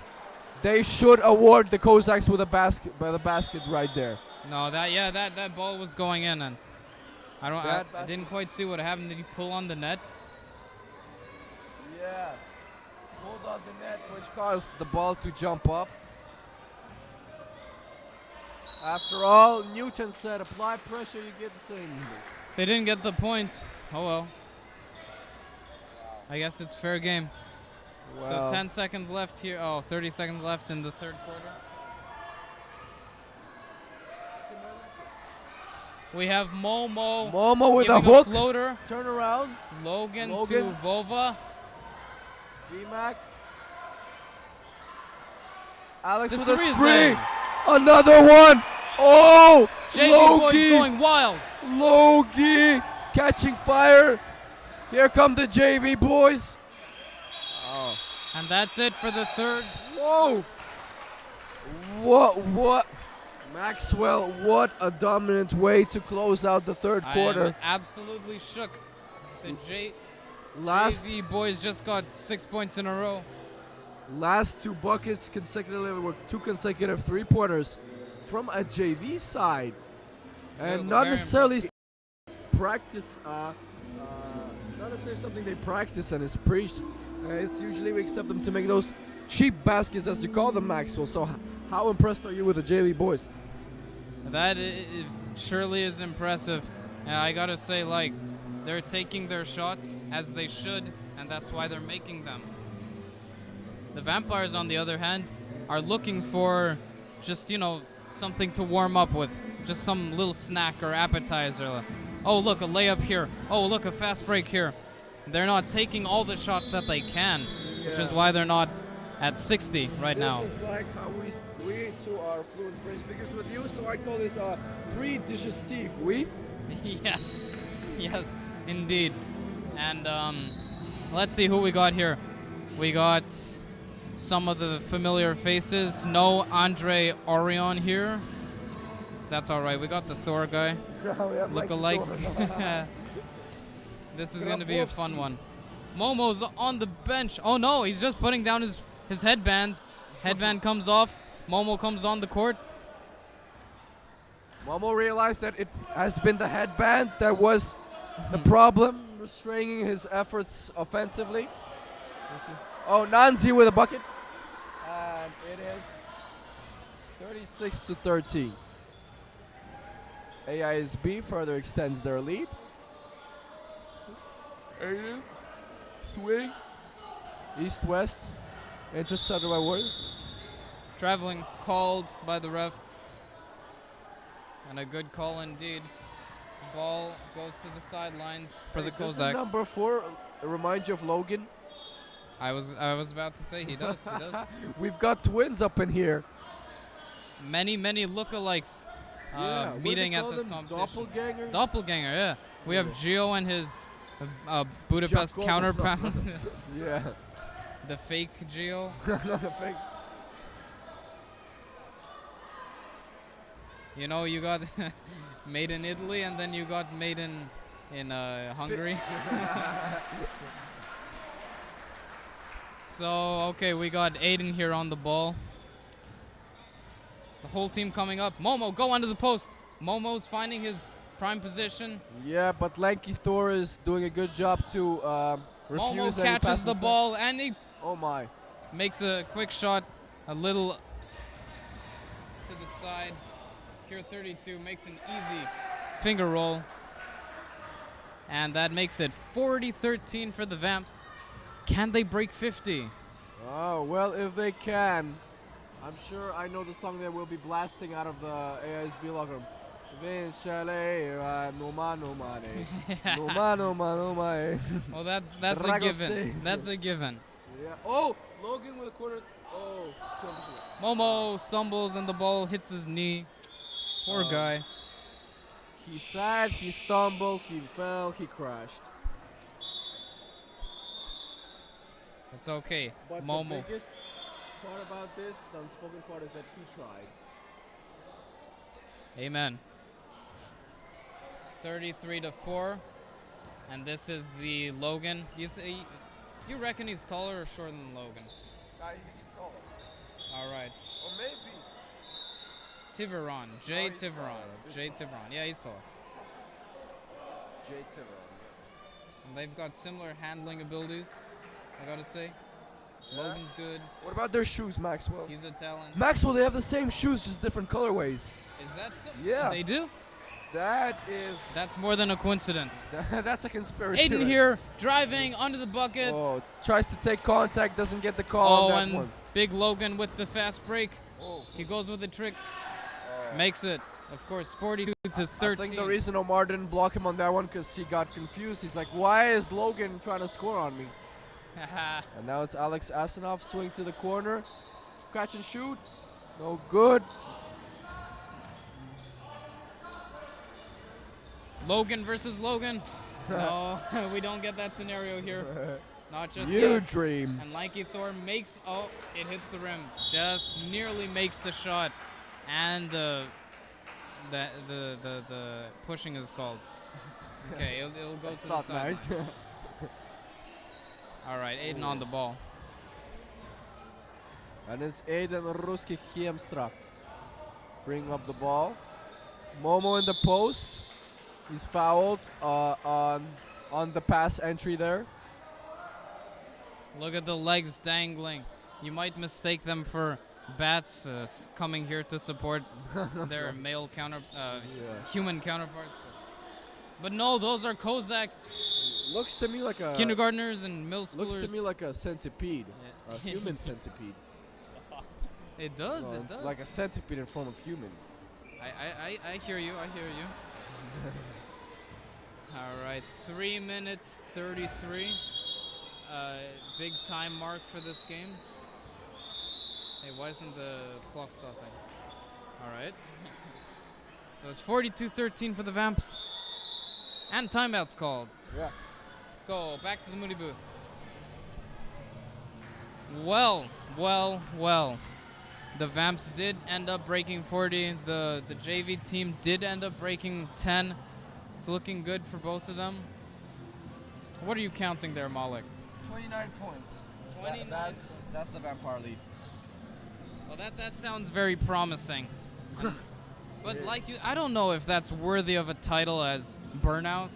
Speaker 2: They should award the Cossacks with a basket by the basket right there.
Speaker 1: No, that ball was going in, and I didn't quite see what happened. Did he pull on the net?
Speaker 2: Yeah, pulled on the net, which caused the ball to jump up. After all, Newton said, apply pressure, you get the same.
Speaker 1: They didn't get the point. Oh well. I guess it's fair game.
Speaker 2: Well,
Speaker 1: So 10 seconds left here. 30 seconds left in the third quarter. We have Momo
Speaker 2: with a
Speaker 1: giving
Speaker 2: hook.
Speaker 1: Floater.
Speaker 2: Turn around.
Speaker 1: Logan to Vova.
Speaker 2: VMAC. Alex
Speaker 1: The
Speaker 2: with a
Speaker 1: three is
Speaker 2: three.
Speaker 1: in.
Speaker 2: Another one. Oh,
Speaker 1: JV boys
Speaker 2: Logie.
Speaker 1: going wild.
Speaker 2: Logie catching fire. Here come the JV boys. Oh.
Speaker 1: And that's it for the third.
Speaker 2: Whoa. What? Maxwell, what a dominant way to close out the third quarter.
Speaker 1: I am absolutely shook. The
Speaker 2: Last
Speaker 1: JV boys just got 6 points in a row.
Speaker 2: Last 2 buckets consecutively were 2 consecutive three-pointers from a JV side. And not necessarily practice, not necessarily something they practice and is preached. It's usually we accept them to make those cheap baskets, as you call them, Maxwell. So how impressed are you with the JV boys?
Speaker 1: That surely is impressive. And I gotta say, they're taking their shots as they should. and that's why they're making them. The vampires, on the other hand, are looking for just, something to warm up with. Just some little snack or appetizer. Oh, look, a layup here. Oh, look, a fast break here. They're not taking all the shots that they can, which is why they're not at 60 right now.
Speaker 2: This is like how we two are fluent French speakers with you, so I call this pre-digestif, oui?
Speaker 1: Yes, indeed. And let's see who we got here. We got some of the familiar faces. No Andre Orion here. That's all right. We got the Thor guy. Look alike. This is going to be a fun one. Momo's on the bench. Oh no, he's just putting down his headband. Headband comes off. Momo comes on the court.
Speaker 2: Momo realized that it has been the headband that was the problem, restraining his efforts offensively. Oh, Nanzi with a bucket. And it is 36-13. AISB further extends their lead. Aiden, swing, east-west, intercepted by Warrior.
Speaker 1: Traveling called by the ref. And a good call indeed. Ball goes to the sidelines for the
Speaker 2: Doesn't
Speaker 1: Cossacks.
Speaker 2: number 4 remind you of Logan?
Speaker 1: I was about to say he does.
Speaker 2: We've got twins up in here.
Speaker 1: Many lookalikes
Speaker 2: What do
Speaker 1: meeting
Speaker 2: they
Speaker 1: at
Speaker 2: call
Speaker 1: this
Speaker 2: them?
Speaker 1: competition.
Speaker 2: Doppelgangers?
Speaker 1: Doppelganger, yeah. We have Gio and his Budapest
Speaker 2: Giacomo.
Speaker 1: counterpart.
Speaker 2: Yeah.
Speaker 1: The fake Gio.
Speaker 2: Fake.
Speaker 1: You got made in Italy and then you got made in Hungary. So, okay, we got Aiden here on the ball. The whole team coming up. Momo, go under the post. Momo's finding his prime position.
Speaker 2: Yeah, but Lanky Thor is doing a good job to refuse
Speaker 1: Momo
Speaker 2: any
Speaker 1: catches
Speaker 2: pass
Speaker 1: the
Speaker 2: inside.
Speaker 1: ball and he
Speaker 2: Oh my.
Speaker 1: makes a quick shot, a little to the side. Here 32 makes an easy finger roll. And that makes it 40-13 for the Vamps. Can they break 50?
Speaker 2: Oh, well, if they can, I'm sure I know the song they will be blasting out of the AISB locker room.
Speaker 1: Well, that's a
Speaker 2: Dragoste.
Speaker 1: given. That's a given.
Speaker 2: Yeah. Oh, Logan with a corner. Oh, 2
Speaker 1: Momo stumbles and the ball hits his knee. Poor guy.
Speaker 2: He sad, he stumbled, he fell, he crashed.
Speaker 1: It's okay.
Speaker 2: But
Speaker 1: Momo.
Speaker 2: the biggest part about this, the unspoken part, is that he tried.
Speaker 1: Amen. 33-4. And this is the Logan. Do you reckon he's taller or shorter than Logan?
Speaker 2: He's taller.
Speaker 1: All right.
Speaker 2: Or maybe.
Speaker 1: Tiveron. Jay
Speaker 2: he's
Speaker 1: Tiveron.
Speaker 2: taller, a bit
Speaker 1: Jay
Speaker 2: taller.
Speaker 1: Tiveron. Yeah, he's taller.
Speaker 2: Jay Tiveron.
Speaker 1: And they've got similar handling abilities, I gotta say. Logan's good.
Speaker 2: What about their shoes, Maxwell?
Speaker 1: He's a talent.
Speaker 2: Maxwell, they have the same shoes, just different colorways.
Speaker 1: Is that so?
Speaker 2: Yeah.
Speaker 1: They do?
Speaker 2: That's
Speaker 1: more than a coincidence.
Speaker 2: that's a conspiracy.
Speaker 1: Aiden
Speaker 2: right?
Speaker 1: here, driving under the bucket.
Speaker 2: Oh, tries to take contact, doesn't get the call on that
Speaker 1: and
Speaker 2: one.
Speaker 1: big Logan with the fast break.
Speaker 2: Oh.
Speaker 1: He goes with the trick. Makes it, of course, 42-13.
Speaker 2: I think the reason Omar didn't block him on that one because he got confused. He's like, why is Logan trying to score on me? And now it's Alex Asanov, swing to the corner. Catch and shoot. No good.
Speaker 1: Logan versus Logan. No, we don't get that scenario here. Not just
Speaker 2: You
Speaker 1: yet.
Speaker 2: dream.
Speaker 1: And Lanky Thor makes, it hits the rim. Just nearly makes the shot. And the pushing is called. Okay, it'll go
Speaker 2: That's
Speaker 1: to the
Speaker 2: not
Speaker 1: side.
Speaker 2: nice.
Speaker 1: All right, Aiden on the ball.
Speaker 2: And it's Aiden Ruski Hiemstra. Bring up the ball. Momo in the post. He's fouled on the pass entry there.
Speaker 1: Look at the legs dangling. You might mistake them for bats coming here to support their male human counterparts. But no, those are Kozak
Speaker 2: Looks to me like a
Speaker 1: kindergartners and middle schoolers.
Speaker 2: looks to me like a centipede,
Speaker 1: Yeah.
Speaker 2: a human centipede.
Speaker 1: It does.
Speaker 2: Well,
Speaker 1: It does.
Speaker 2: like a centipede in form of human.
Speaker 1: I hear you. I hear you. All right, 3 minutes 33. Big time mark for this game. Hey, why isn't the clock stopping? All right. So it's 42-13 for the Vamps. And timeout's called.
Speaker 2: Yeah.
Speaker 1: Let's go back to the Moody booth. Well. The Vamps did end up breaking 40. The JV team did end up breaking 10. It's looking good for both of them. What are you counting there, Malik?
Speaker 2: 29 points.
Speaker 1: 29.
Speaker 2: That's the Vampire lead.
Speaker 1: Well, that sounds very promising. But like you, I don't know if that's worthy of a title as burnout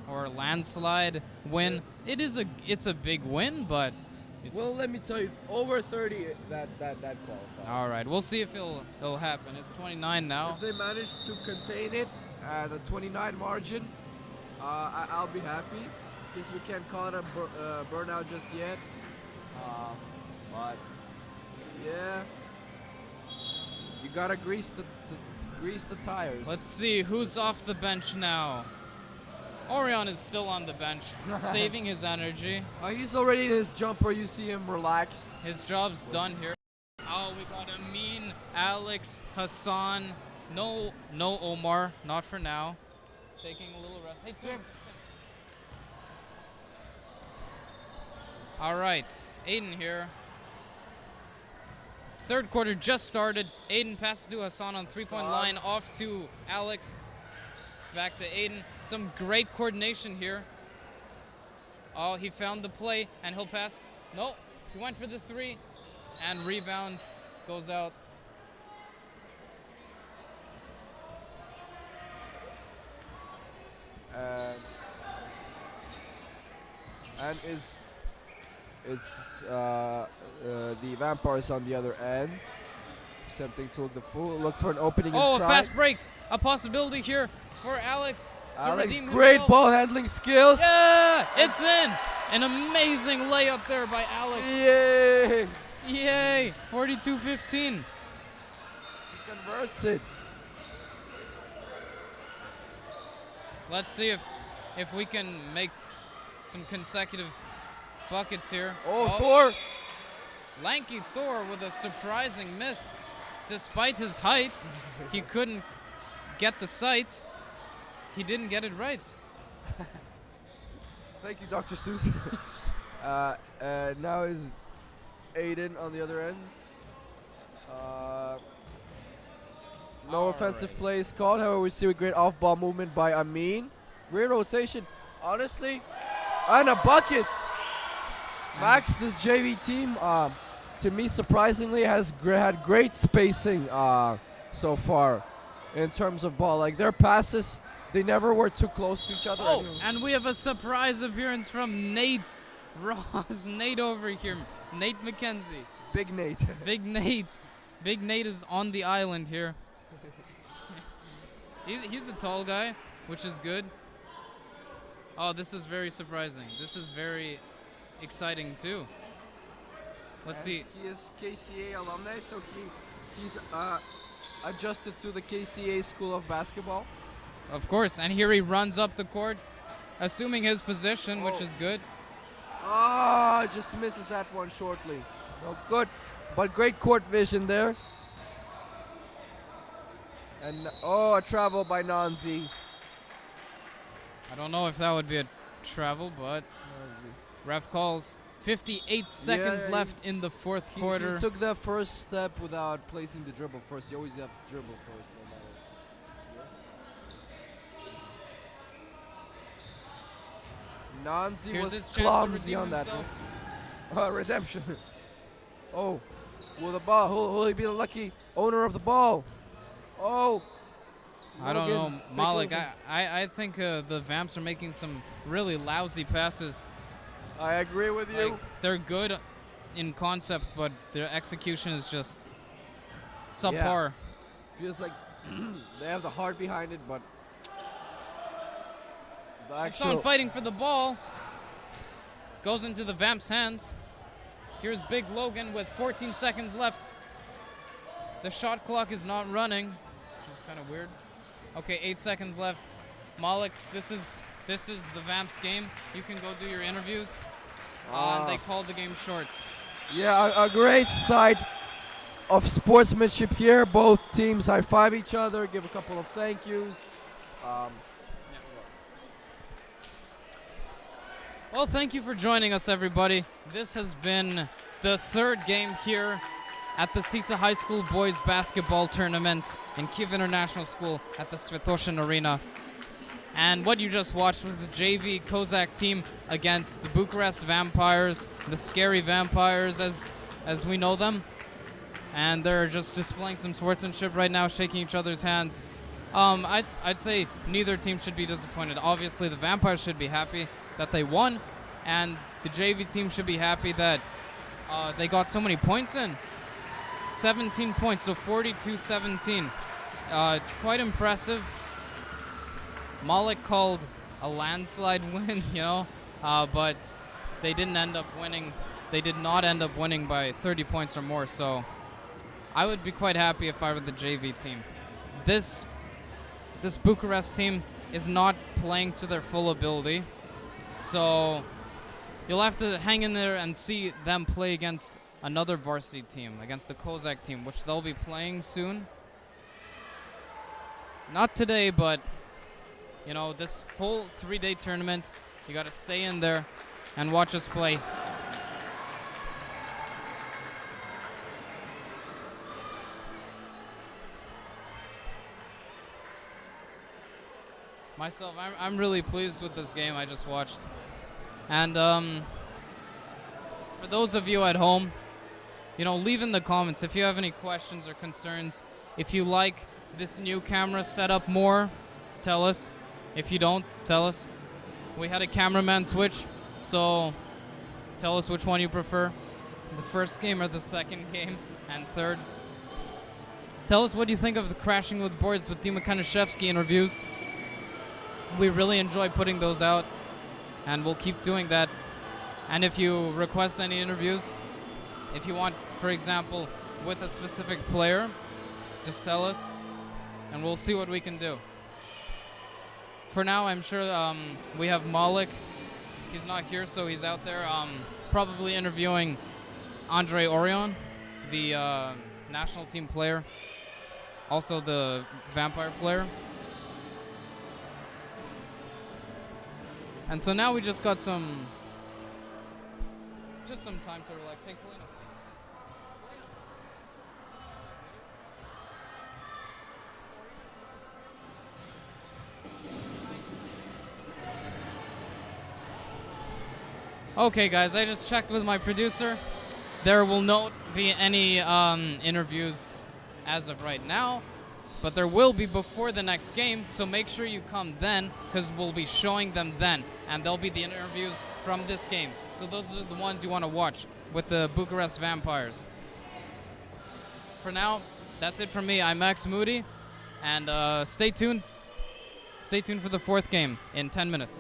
Speaker 1: or landslide win. It's a big win, but it's
Speaker 2: Well, let me tell you, over 30, that qualifies.
Speaker 1: all right. We'll see if it'll happen. It's 29 now.
Speaker 2: If they manage to contain it at a 29 margin, I'll be happy. Because we can't call it a burnout just yet. But yeah, you gotta grease the tires.
Speaker 1: Let's see who's off the bench now. Orion is still on the bench, saving his energy.
Speaker 2: He's already in his jumper. You see him relaxed.
Speaker 1: His job's done here. Oh, we got Amin, Alex, Hassan. No Omar, not for now. Taking a little rest. Hey, Tim. All right, Aiden here. Third quarter just started. Aiden passes to Hassan on three-point line, off to Alex. Back to Aiden. Some great coordination here. Oh, he found the play, and he'll pass. No, he went for the three, and rebound goes out.
Speaker 2: And it's the Vampires on the other end. Attempting to look for an opening
Speaker 1: Oh,
Speaker 2: inside.
Speaker 1: a fast break. A possibility here for Alex to
Speaker 2: Alex,
Speaker 1: redeem
Speaker 2: great
Speaker 1: himself.
Speaker 2: ball handling skills.
Speaker 1: Yeah, it's in. An amazing layup there by Alex.
Speaker 2: Yay!
Speaker 1: Yay, 42-15.
Speaker 2: He converts it.
Speaker 1: Let's see if we can make some consecutive buckets here.
Speaker 2: Oh, Thor!
Speaker 1: Lanky Thor with a surprising miss. Despite his height, he couldn't get the sight. He didn't get it right.
Speaker 2: Thank you, Dr. Seuss. Now is Aiden on the other end. No
Speaker 1: All
Speaker 2: offensive
Speaker 1: right.
Speaker 2: plays called. However, we see a great off-ball movement by Amin. Great rotation, honestly, and a bucket. Max, this JV team, to me, surprisingly, has had great spacing so far in terms of ball. Like their passes, they never were too close to each other.
Speaker 1: Oh, and we have a surprise appearance from Nate Ross. Nate over here. Nate McKenzie.
Speaker 2: Big Nate.
Speaker 1: Big Nate. Big Nate is on the island here. He's a tall guy, which is good. Oh, this is very surprising. This is very exciting too. Let's see.
Speaker 2: He is KCA alumni, so he's adjusted to the KCA School of Basketball.
Speaker 1: Of course, and here he runs up the court, assuming his position, which
Speaker 2: Oh.
Speaker 1: is good.
Speaker 2: Just misses that one shortly. No good, but great court vision there. And a travel by Nanzi.
Speaker 1: I don't know if that would be a travel, but ref calls. 58 seconds
Speaker 2: Yeah,
Speaker 1: left in the fourth
Speaker 2: He
Speaker 1: quarter.
Speaker 2: took the first step without placing the dribble first. You always have to dribble first, no matter. Nanzi
Speaker 1: Here's
Speaker 2: was
Speaker 1: his chance to
Speaker 2: clumsy
Speaker 1: redeem
Speaker 2: on that
Speaker 1: himself.
Speaker 2: one. Redemption. Oh, will the ball? Will he be the lucky owner of the ball? Oh.
Speaker 1: I don't know,
Speaker 2: Logan, take
Speaker 1: Malik.
Speaker 2: over.
Speaker 1: I think the Vamps are making some really lousy passes.
Speaker 2: I agree with you.
Speaker 1: Like, they're good in concept, but their execution is just subpar.
Speaker 2: Feels like they have the heart behind it, but The
Speaker 1: Someone fighting for the ball. Goes into the Vamps' hands. Here's Big Logan with 14 seconds left. The shot clock is not running, which is kind of weird. Okay, 8 seconds left. Malik, this is the Vamps game. You can go do your interviews. And they called the game short.
Speaker 2: Yeah, a great sight of sportsmanship here. Both teams high-five each other, give a couple of thank yous.
Speaker 1: Well, thank you for joining us, everybody. This has been the third game here at the Sisa High School Boys Basketball Tournament in Kyiv International School at the Svetoshin Arena. And what you just watched was the JV Kozak team against the Bucharest Vampires, the scary Vampires as we know them. And they're just displaying some sportsmanship right now, shaking each other's hands. I'd say neither team should be disappointed. Obviously, the Vampires should be happy that they won, and the JV team should be happy that they got so many points in. 17 points, so 42-17. It's quite impressive. Malik called a landslide win, but they didn't end up winning. They did not end up winning by 30 points or more, so I would be quite happy if I were the JV team. This Bucharest team is not playing to their full ability, so you'll have to hang in there and see them play against another varsity team, against the Kozak team, which they'll be playing soon. Not today, but this whole 3-day tournament, you got to stay in there and watch us play. Myself, I'm really pleased with this game I just watched. And for those of you at home, leave in the comments if you have any questions or concerns. If you like this new camera setup more, tell us. If you don't, tell us. We had a cameraman switch, so tell us which one you prefer, the first game or the second game, and third. Tell us what you think of the Crashing with Boards with Dima Kanishevsky interviews. We really enjoy putting those out, and we'll keep doing that. And if you request any interviews, if you want, for example, with a specific player, just tell us, and we'll see what we can do. For now, I'm sure we have Malik. He's not here, so he's out there probably interviewing Andre Orion, the national team player, also the Vampire player. And so now we just got some time to relax. Hey, Kalina. Okay, guys, I just checked with my producer. There will not be any interviews as of right now, but there will be before the next game, so make sure you come then, because we'll be showing them then, and there'll be the interviews from this game. So those are the ones you want to watch with the Bucharest Vampires. For now, that's it from me. I'm Max Moody, and stay tuned. Stay tuned for the fourth game in 10 minutes.